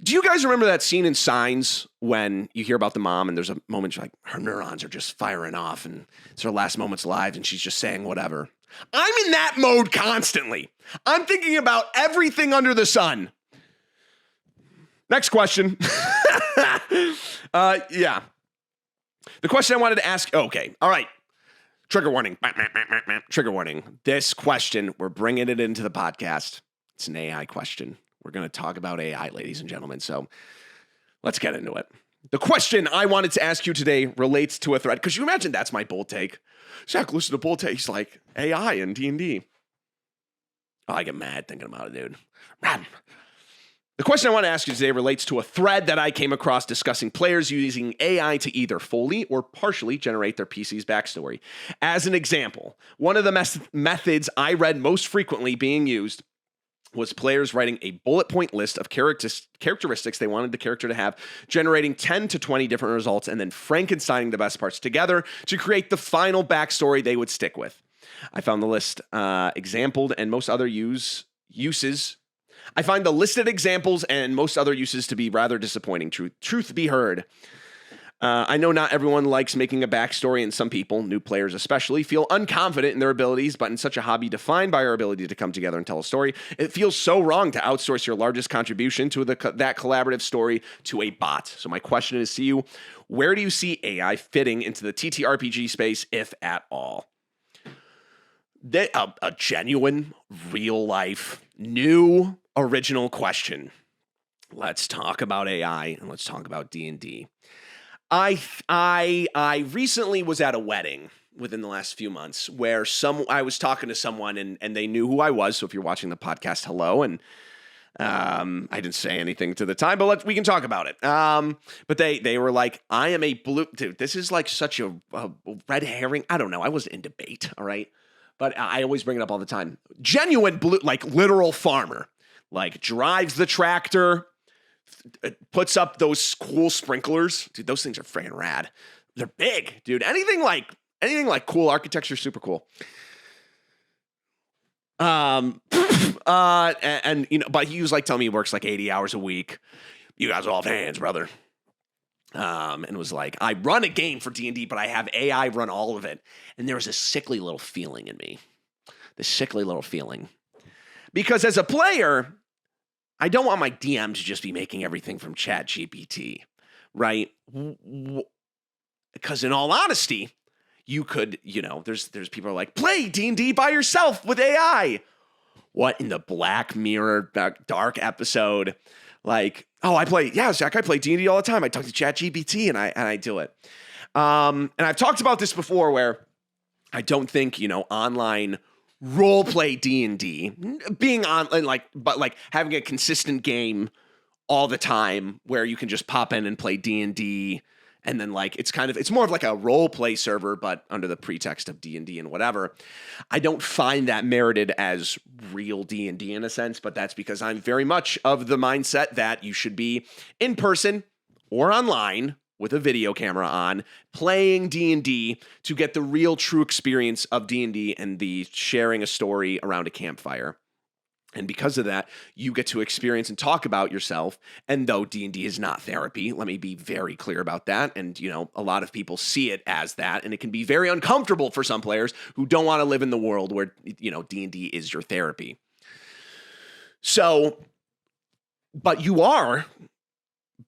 Do you guys remember that scene in Signs when you hear about the mom and there's a moment like her neurons are just firing off and it's her last moments alive and she's just saying whatever? I'm in that mode constantly. I'm thinking about everything under the sun. Next question. The question I wanted to ask. Okay. All right. Trigger warning. Trigger warning. This question, we're bringing it into the podcast. It's an AI question. We're going to talk about AI, ladies and gentlemen. So let's get into it. The question I wanted to ask you today relates to a thread. Because you imagine that's my bold take. Zach, listen to bold takes like AI and D&D. Oh, I get mad thinking about it, dude. The question I want to ask you today relates to a thread that I came across discussing players using AI to either fully or partially generate their PC's backstory. As an example, one of the methods I read most frequently being used was players writing a bullet point list of characteristics they wanted the character to have, generating 10 to 20 different results, and then Frankensteining the best parts together to create the final backstory they would stick with. I found the list exampled and most other uses. I find the listed examples and most other uses to be rather disappointing. Truth be heard. I know not everyone likes making a backstory, and some people, new players especially, feel unconfident in their abilities, but in such a hobby defined by our ability to come together and tell a story, it feels so wrong to outsource your largest contribution to that collaborative story to a bot. So my question is to you, where do you see AI fitting into the TTRPG space, if at all? A genuine, real-life, new, original question. Let's talk about AI, and let's talk about D&D. I recently was at a wedding within the last few months where I was talking to someone and they knew who I was. So if you're watching the podcast, hello. And I didn't say anything to the time, but we can talk about it. But they were like, I am a blue dude. This is like such a red herring. I don't know. I wasn't in debate. All right. But I always bring it up all the time. Genuine blue, like literal farmer, like drives the tractor, puts up those cool sprinklers. Dude, those things are freaking rad. They're big, dude. Anything like cool architecture, super cool. And you know, but he was like telling me he works like 80 hours a week. You guys all have hands, brother. And was like, I run a game for D&D, but I have AI run all of it. And there was a sickly little feeling in me. This sickly little feeling. Because as a player, I don't want my DM to just be making everything from ChatGPT, right? Because in all honesty, you could, you know, there's people who are like, play D&D by yourself with AI. What in the Black Mirror dark episode? Like, oh, Zach, I play D&D all the time. I talk to ChatGPT and I do it. And I've talked about this before where I don't think, you know, online role play D&D being on but having a consistent game all the time where you can just pop in and play D&D and then like it's more of like a role play server but under the pretext of D&D and whatever. I don't find that merited as real D&D in a sense, but that's because I'm very much of the mindset that you should be in person or online with a video camera on, playing D&D to get the real true experience of D&D and the sharing a story around a campfire. And because of that, you get to experience and talk about yourself. And though D&D is not therapy, let me be very clear about that. And, you know, a lot of people see it as that, and it can be very uncomfortable for some players who don't want to live in the world where, you know, D&D is your therapy. So, but you are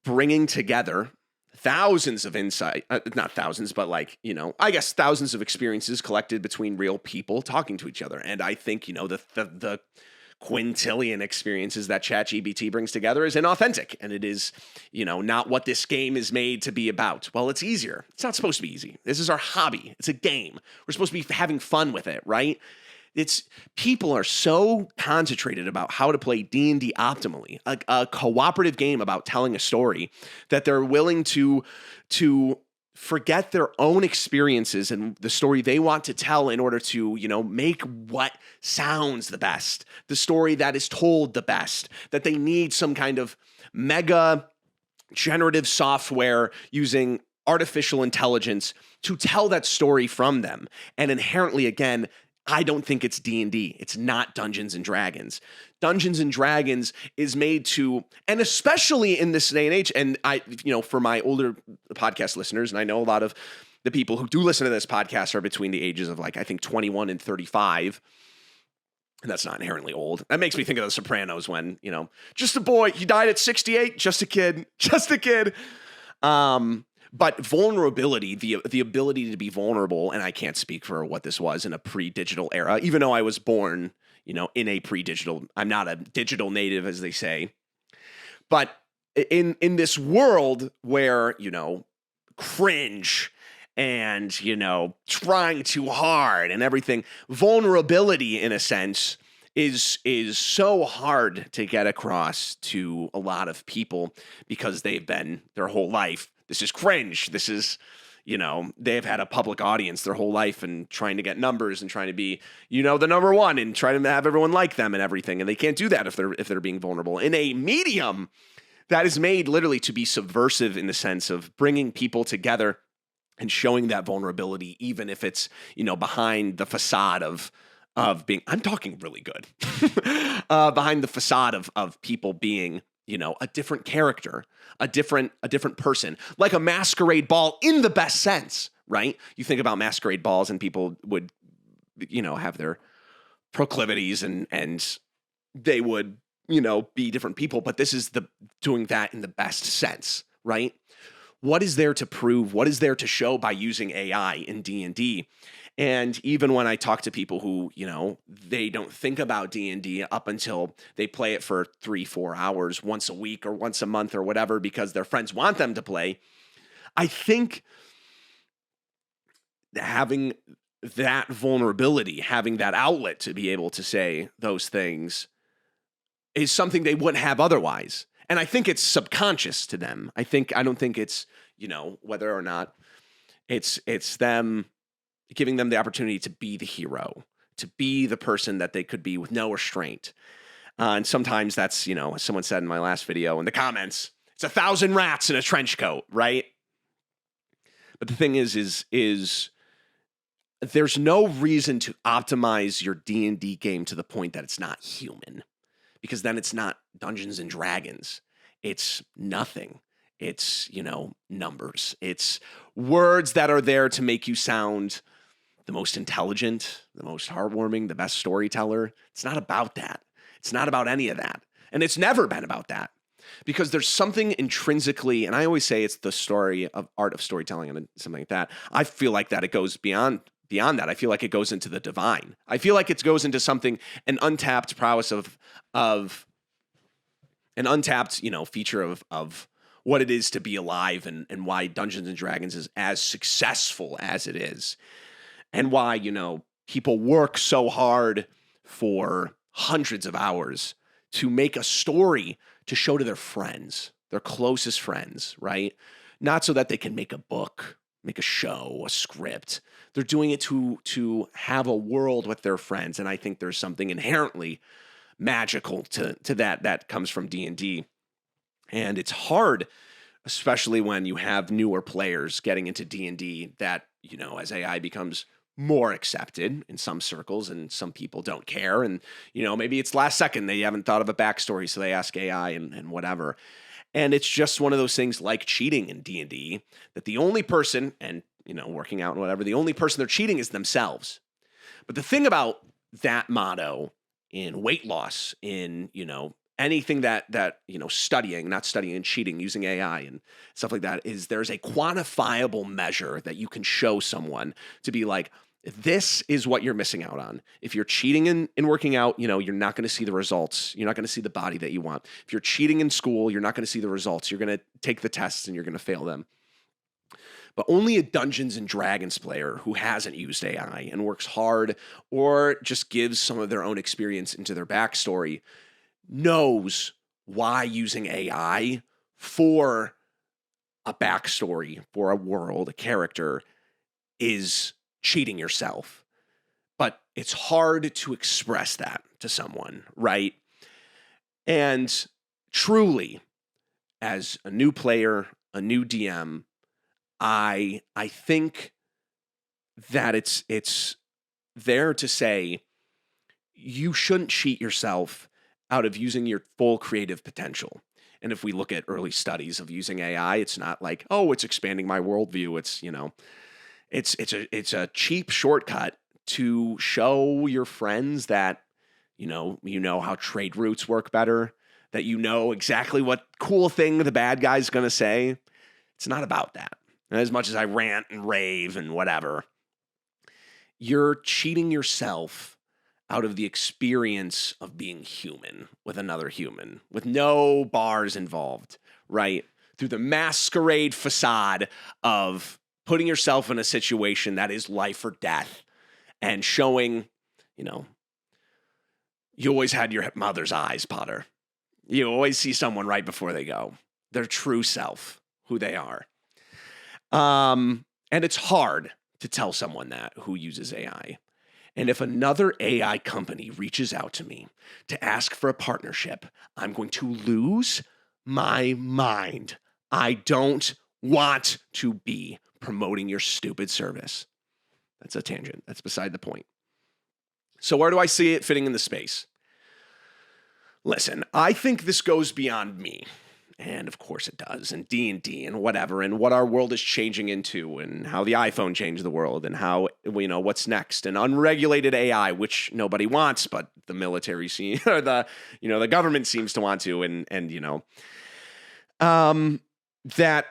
bringing together thousands of insight, not thousands, but like, you know, I guess thousands of experiences collected between real people talking to each other. And I think, you know, the quintillion experiences that ChatGPT brings together is inauthentic. And it is, you know, not what this game is made to be about. Well, it's easier. It's not supposed to be easy. This is our hobby. It's a game. We're supposed to be having fun with it, right? People are so concentrated about how to play D&D optimally, a cooperative game about telling a story, that they're willing to forget their own experiences and the story they want to tell in order to, you know, make what sounds the best, the story that is told the best, that they need some kind of mega generative software using artificial intelligence to tell that story from them. And inherently, again, I don't think it's D&D. It's not Dungeons and Dragons. Dungeons and Dragons is made to, and especially in this day and age, and I, you know, for my older podcast listeners, and I know a lot of the people who do listen to this podcast are between the ages of like, I think 21 and 35. And that's not inherently old. That makes me think of The Sopranos when, you know, just a boy, he died at 68, just a kid. But vulnerability, the ability to be vulnerable, and I can't speak for what this was in a pre-digital era, even though I was born, you know, in a pre-digital, I'm not a digital native, as they say. But in this world where, you know, cringe and, you know, trying too hard and everything, vulnerability, in a sense, is so hard to get across to a lot of people because they've been their whole life, this is cringe. This is, you know, they've had a public audience their whole life and trying to get numbers and trying to be, you know, the number one and trying to have everyone like them and everything. And they can't do that if they're being vulnerable in a medium that is made literally to be subversive in the sense of bringing people together and showing that vulnerability, even if it's, you know, behind the facade of being, I'm talking really good, behind the facade of people being, a different character, a different person, like a masquerade ball in the best sense, right? You think about masquerade balls and people would, have their proclivities and they would, be different people, but this is doing that in the best sense, right? What is there to prove? What is there to show by using AI in D&D? And even when I talk to people who, they don't think about D&D up until they play it for 3-4 hours once a week or once a month or whatever because their friends want them to play, I think having that vulnerability, having that outlet to be able to say those things is something they wouldn't have otherwise. And I think it's subconscious to them. I don't think it's, whether or not it's them giving them the opportunity to be the hero, to be the person that they could be with no restraint. And sometimes that's, as someone said in my last video in the comments, it's 1,000 rats in a trench coat, right? But the thing is there's no reason to optimize your D&D game to the point that it's not human, because then it's not Dungeons and Dragons. It's nothing. It's, numbers. It's words that are there to make you sound the most intelligent, the most heartwarming, the best storyteller. It's not about that. It's not about any of that. And it's never been about that, because there's something intrinsically, and I always say it's the story of art of storytelling and something like that. I feel like that it goes beyond that. I feel like it goes into the divine. I feel like it goes into something, an untapped prowess of an untapped, feature of what it is to be alive and why Dungeons and Dragons is as successful as it is. And why, people work so hard for hundreds of hours to make a story to show to their friends, their closest friends, right? Not so that they can make a book, make a show, a script. They're doing it to have a world with their friends. And I think there's something inherently magical to that comes from D&D. And it's hard, especially when you have newer players getting into D&D that, as AI becomes more accepted in some circles and some people don't care. And, maybe it's last second, they haven't thought of a backstory, so they ask AI and whatever. And it's just one of those things like cheating in D&D that the only person, and, working out and whatever, the only person they're cheating is themselves. But the thing about that motto in weight loss, in, anything that studying, not studying and cheating, using AI and stuff like that, is there's a quantifiable measure that you can show someone to be like, this is what you're missing out on. If you're cheating in working out, you're not going to see the results. You're not going to see the body that you want. If you're cheating in school, you're not going to see the results. You're going to take the tests and you're going to fail them. But only a Dungeons and Dragons player who hasn't used AI and works hard or just gives some of their own experience into their backstory knows why using AI for a backstory, for a world, a character, is cheating yourself. But it's hard to express that to someone, right? And truly, as a new player, a new DM, I think that it's there to say you shouldn't cheat yourself out of using your full creative potential. And if we look at early studies of using AI, it's not like, oh, it's expanding my worldview. It's, it's a cheap shortcut to show your friends that, how trade routes work better, that exactly what cool thing the bad guy's going to say. It's not about that. And as much as I rant and rave and whatever, you're cheating yourself out of the experience of being human with another human, with no bars involved, right? Through the masquerade facade of putting yourself in a situation that is life or death and showing, you always had your mother's eyes, Potter. You always see someone right before they go, their true self, who they are. And it's hard to tell someone that who uses AI. And if another AI company reaches out to me to ask for a partnership, I'm going to lose my mind. I don't want to be promoting your stupid service. That's a tangent. That's beside the point. So where do I see it fitting in the space? Listen, I think this goes beyond me. And of course it does, and D&D and whatever, and what our world is changing into, and how the iPhone changed the world, and how, what's next, and unregulated AI, which nobody wants, but the military or the government seems to want to, and that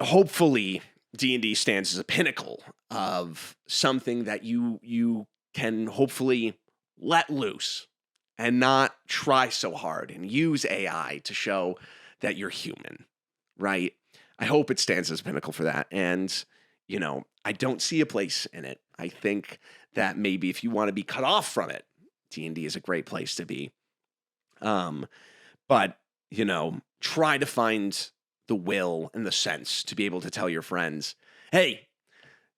hopefully D&D stands as a pinnacle of something that you can hopefully let loose and not try so hard and use AI to show that you're human, right? I hope it stands as a pinnacle for that. And, I don't see a place in it. I think that maybe if you want to be cut off from it, D&D is a great place to be. But, try to find the will and the sense to be able to tell your friends, hey,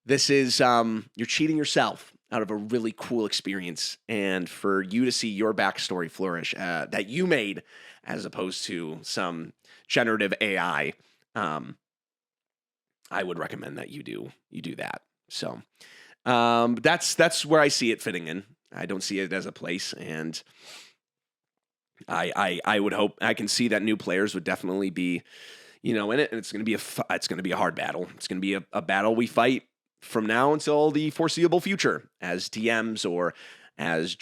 this is, you're cheating yourself out of a really cool experience, and for you to see your backstory flourish that you made as opposed to some generative AI, I would recommend that you do that. So that's where I see it fitting in. I don't see it as a place, and I would hope I can see that new players would definitely be in it, and it's going to be a hard battle. It's going to be a battle we fight from now until the foreseeable future as DMs or as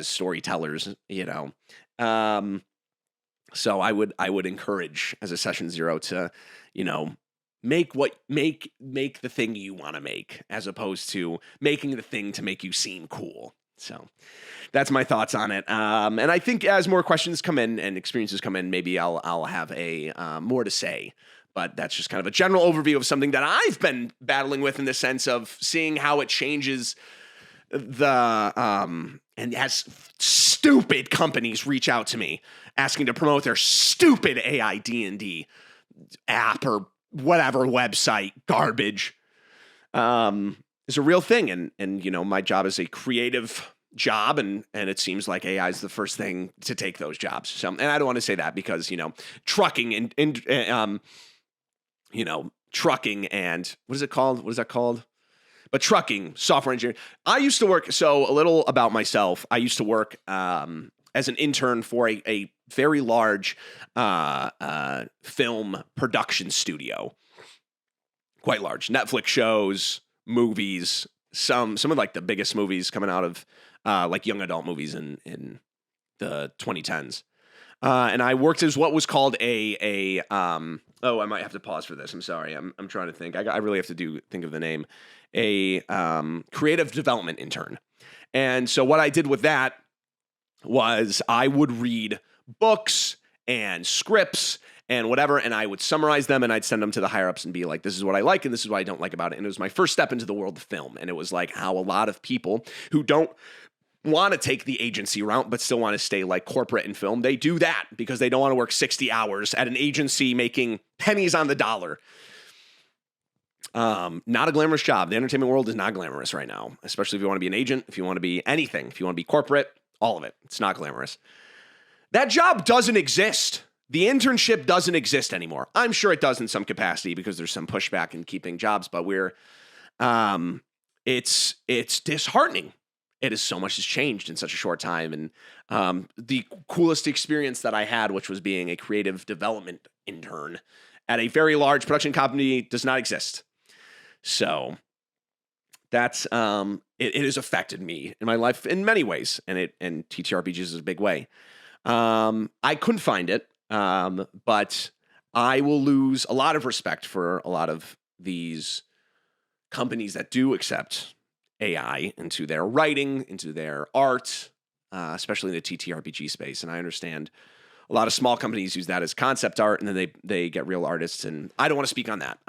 storytellers, So I would encourage as a session zero to, make the thing you want to make as opposed to making the thing to make you seem cool. So that's my thoughts on it. And I think as more questions come in and experiences come in, maybe I'll have more to say. But that's just kind of a general overview of something that I've been battling with in the sense of seeing how it changes and has stupid companies reach out to me asking to promote their stupid AI D&D app or whatever website garbage is a real thing. And my job is a creative job, and it seems like AI is the first thing to take those jobs. So, and I don't want to say that because, trucking and trucking and what is it called? What is that called? But trucking, software engineering. I used to work, so a little about myself. I used to work as an intern for a very large film production studio. Quite large. Netflix shows, movies, some of like the biggest movies coming out of like young adult movies in the 2010s. And I worked as what was called I might have to pause for this. I'm sorry. I'm trying to think. I really have to think of the name. A creative development intern. And so what I did with that was I would read books and scripts and whatever, and I would summarize them, and I'd send them to the higher-ups and be like, this is what I like, and this is what I don't like about it. And it was my first step into the world of film, and it was like how a lot of people who don't want to take the agency route but still want to stay like corporate in film, they do that because they don't want to work 60 hours at an agency making pennies on the dollar. Not a glamorous job. The entertainment world is not glamorous right now, especially if you want to be an agent, if you want to be anything, if you want to be corporate, all of it. It's not glamorous. That job doesn't exist. The internship doesn't exist anymore. I'm sure it does in some capacity because there's some pushback in keeping jobs, but it's disheartening. It is so much has changed in such a short time. And the coolest experience that I had, which was being a creative development intern at a very large production company, does not exist. So that's it has affected me in my life in many ways, and TTRPGs is a big way. I couldn't find it, but I will lose a lot of respect for a lot of these companies that do accept AI into their writing, into their art, especially in the TTRPG space. And I understand a lot of small companies use that as concept art, and then they get real artists. And I don't want to speak on that.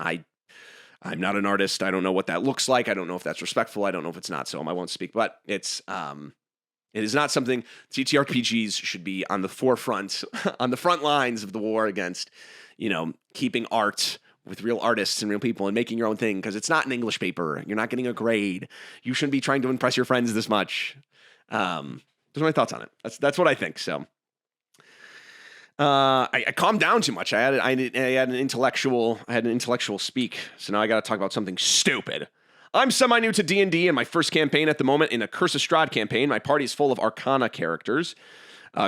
I'm not an artist. I don't know what that looks like. I don't know if that's respectful. I don't know if it's not. So I won't speak. But it is not something. TTRPGs should be on the forefront, on the front lines of the war against, keeping art with real artists and real people and making your own thing, because it's not an English paper. You're not getting a grade. You shouldn't be trying to impress your friends this much. Those are my thoughts on it. That's what I think. So I calmed down too much. I had an intellectual speak. So now I got to talk about something stupid. I'm semi-new to D&D, and my first campaign at the moment in a Curse of Strahd campaign. My party is full of Arcana characters.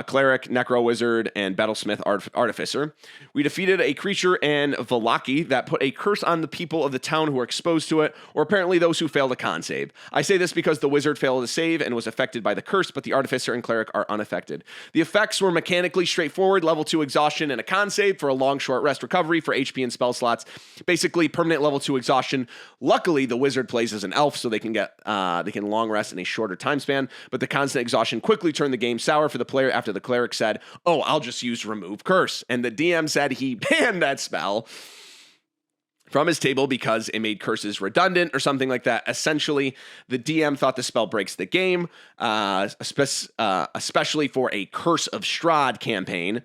Cleric, Necro Wizard, and Battlesmith Artificer. We defeated a creature and Valaki that put a curse on the people of the town who were exposed to it, or apparently those who failed a con save. I say this because the wizard failed to save and was affected by the curse, but the Artificer and Cleric are unaffected. The effects were mechanically straightforward: level 2 exhaustion and a con save for a long short rest recovery for HP and spell slots. Basically, permanent level 2 exhaustion. Luckily, the wizard plays as an elf, so they can long rest in a shorter time span, but the constant exhaustion quickly turned the game sour for the player after the Cleric said, "Oh, I'll just use remove curse." And the DM said he banned that spell from his table because it made curses redundant or something like that. Essentially, the DM thought the spell breaks the game, especially for a Curse of Strahd campaign.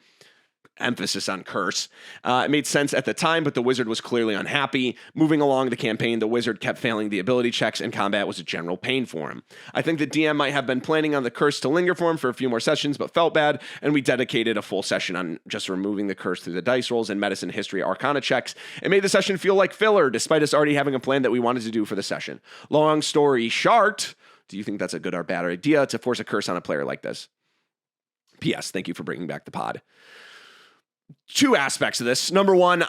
Emphasis on curse. It made sense at the time, but the wizard was clearly unhappy. Moving along the campaign, the wizard kept failing the ability checks, and combat was a general pain for him. I think the DM might have been planning on the curse to linger for him for a few more sessions, but felt bad, and we dedicated a full session on just removing the curse through the dice rolls and medicine, history, arcana checks. It made the session feel like filler, despite us already having a plan that we wanted to do for the session. Long story short, do you think that's a good or bad idea to force a curse on a player like this? P.S. Thank you for bringing back the pod. Two aspects of this. Number one,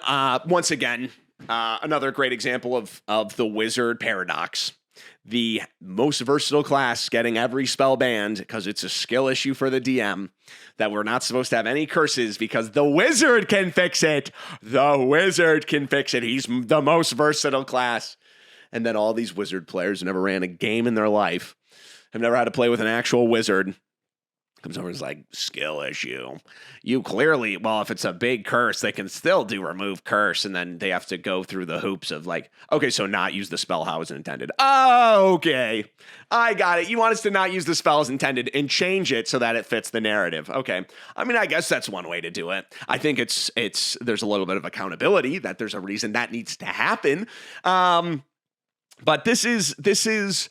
once again, another great example of the wizard paradox. The most versatile class getting every spell banned because it's a skill issue for the DM that we're not supposed to have any curses because the wizard can fix it. The wizard can fix it. He's the most versatile class. And then all these wizard players who never ran a game in their life, have never had to play with an actual wizard, comes over and is like, skill issue. You clearly, well, if it's a big curse, they can still do remove curse, and then they have to go through the hoops of like, okay, so not use the spell how it's intended. Oh, okay. I got it. You want us to not use the spell as intended and change it so that it fits the narrative. Okay. I mean, I guess that's one way to do it. I think it's there's a little bit of accountability that there's a reason that needs to happen. But this is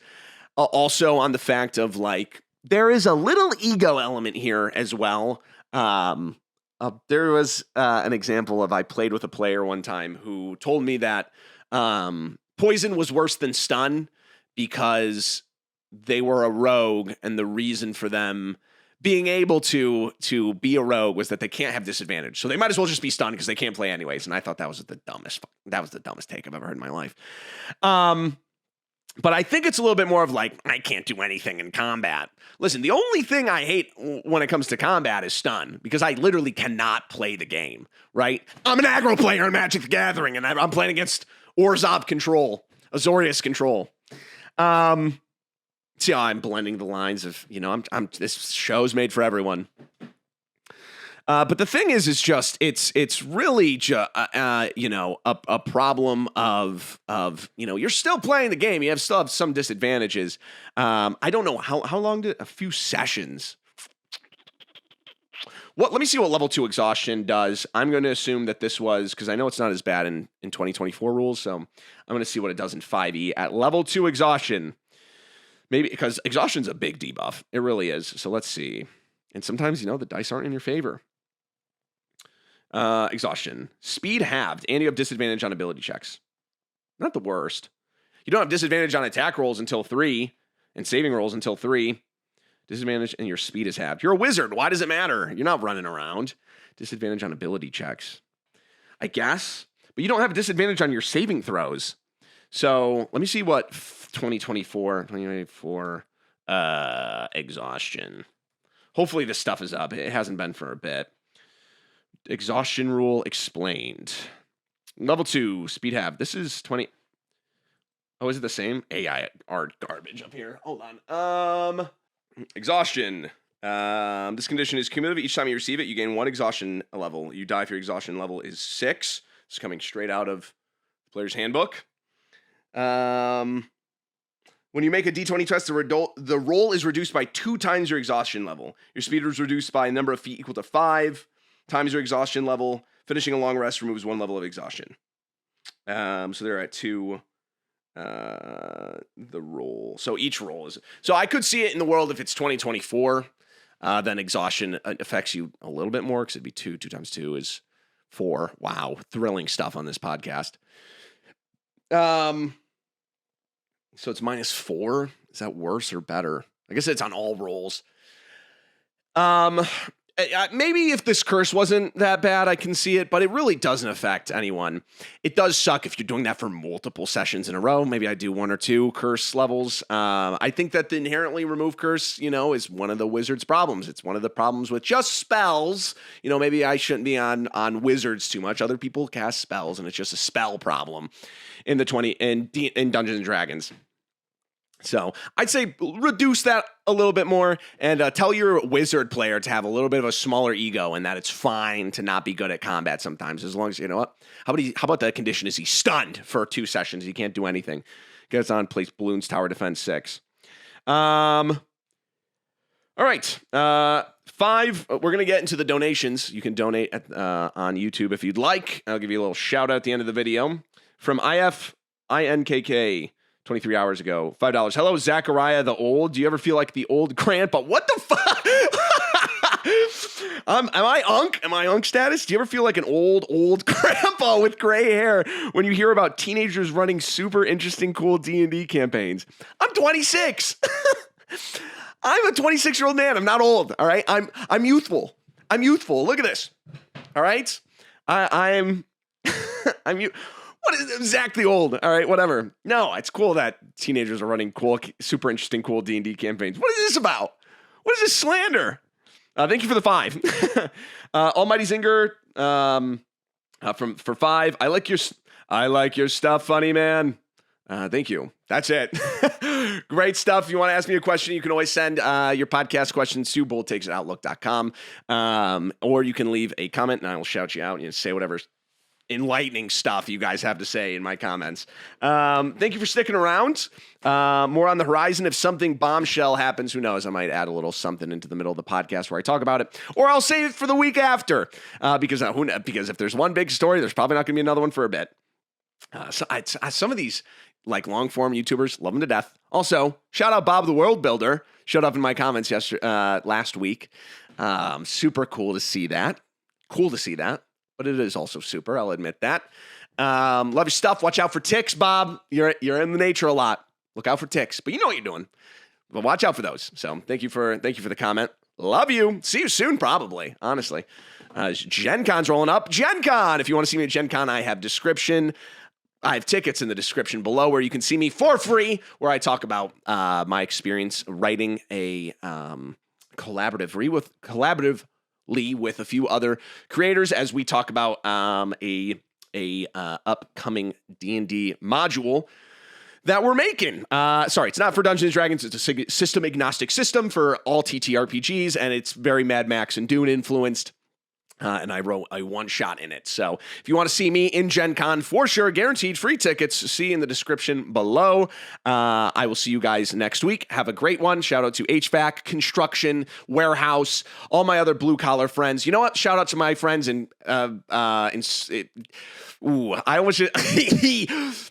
also on the fact of like, there is a little ego element here as well. There was an example of I played with a player one time who told me that poison was worse than stun because they were a rogue, and the reason for them being able to be a rogue was that they can't have disadvantage. So they might as well just be stunned because they can't play anyways. And I thought that was the dumbest take I've ever heard in my life. But I think it's a little bit more of like, I can't do anything in combat. Listen, the only thing I hate when it comes to combat is stun, because I literally cannot play the game, right? I'm an aggro player in Magic the Gathering, and I'm playing against Orzhov control, Azorius control. See how I'm blending the lines of, this show's made for everyone. But the thing is just it's really just a problem of you're still playing the game. You still have some disadvantages. I don't know how long did a few sessions. Let me see what level 2 exhaustion does. I'm going to assume that this was, because I know it's not as bad in 2024 rules, so I'm going to see what it does in 5e at level 2 exhaustion. Maybe because exhaustion's a big debuff. It really is. So let's see. And sometimes the dice aren't in your favor. Exhaustion. Speed halved, and you have disadvantage on ability checks. Not the worst. You don't have disadvantage on attack rolls until 3, and saving rolls until 3. Disadvantage, and your speed is halved. You're a wizard. Why does it matter? You're not running around. Disadvantage on ability checks. I guess. But you don't have a disadvantage on your saving throws. So let me see what 2024 exhaustion. Hopefully this stuff is up. It hasn't been for a bit. Exhaustion rule explained. Level 2, speed half. This is 20. Oh, is it the same? AI art garbage up here. Hold on. Exhaustion. This condition is cumulative. Each time you receive it, you gain 1 exhaustion level. You die if your exhaustion level is 6. It's coming straight out of the player's handbook. When you make a D20 test, the roll is reduced by 2 times your exhaustion level. Your speed is reduced by a number of feet equal to 5 times your exhaustion level. Finishing a long rest removes 1 level of exhaustion. So they're at 2. The roll. So each roll is. So I could see it in the world if it's 2024. Then exhaustion affects you a little bit more because it'd be 2. 2 times 2 is 4. Wow, thrilling stuff on this podcast. So it's -4. Is that worse or better? I guess it's on all rolls. Maybe if this curse wasn't that bad, I can see it, but it really doesn't affect anyone. It does suck if you're doing that for multiple sessions in a row. Maybe I do 1 or 2 curse levels. I think that the inherently remove curse, is one of the wizard's problems. It's one of the problems with just spells. Maybe I shouldn't be on wizards too much. Other people cast spells, and it's just a spell problem in Dungeons and Dragons. So I'd say reduce that a little bit more and tell your wizard player to have a little bit of a smaller ego and that it's fine to not be good at combat sometimes, as long as, what? How about the condition is he's stunned for 2 sessions? He can't do anything. Gets on, plays Balloons Tower Defense 6. All right. 5, we're going to get into the donations. You can donate on YouTube if you'd like. I'll give you a little shout out at the end of the video. From IFINKK. 23 hours ago, $5. Hello, Zachariah the Old. Do you ever feel like the old grandpa? What the fuck? Am I unk? Am I unk status? Do you ever feel like an old grandpa with gray hair when you hear about teenagers running super interesting, cool D&D campaigns? I'm 26. I'm a 26-year-old man. I'm not old. All right. I'm youthful. I'm youthful. Look at this. All right. I'm What is Zach the Old? All right, whatever. No, it's cool that teenagers are running cool, super interesting, cool D&D campaigns. What is this about? What is this slander? Thank you for the 5. Almighty Zinger for 5. I like your stuff, funny man. Thank you. That's it. Great stuff. If you want to ask me a question, you can always send your podcast questions to BoldTakes@outlook.com, or you can leave a comment and I will shout you out and say whatever enlightening stuff you guys have to say in my comments. Thank you for sticking around. More on the horizon. If something bombshell happens, who knows? I might add a little something into the middle of the podcast where I talk about it, or I'll save it for the week after. Because if there's one big story, there's probably not going to be another one for a bit. Some of these like long form YouTubers, love them to death. Also, shout out Bob the World Builder. Showed up in my comments last week. Super cool to see that. But it is also super, I'll admit that. Love your stuff. Watch out for ticks, Bob. You're in the nature a lot. Look out for ticks. But you know what you're doing. But watch out for those. So thank you for the comment. Love you. See you soon, probably, honestly. Gen Con's rolling up. Gen Con. If you want to see me at Gen Con, I have tickets in the description below where you can see me for free, where I talk about my experience writing a collaboratively with a few other creators as we talk about a upcoming D&D module that we're making. Sorry, it's not for Dungeons and Dragons. It's a system agnostic system for all TTRPGs, and it's very Mad Max and Dune influenced. And I wrote a one-shot in it. So if you want to see me in Gen Con, for sure, guaranteed free tickets, see in the description below. I will see you guys next week. Have a great one. Shout out to HVAC, construction, warehouse, all my other blue-collar friends. You know what? Shout out to my friends I almost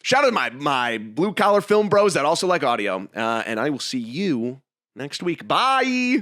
shout out to my blue-collar film bros that also like audio. And I will see you next week. Bye!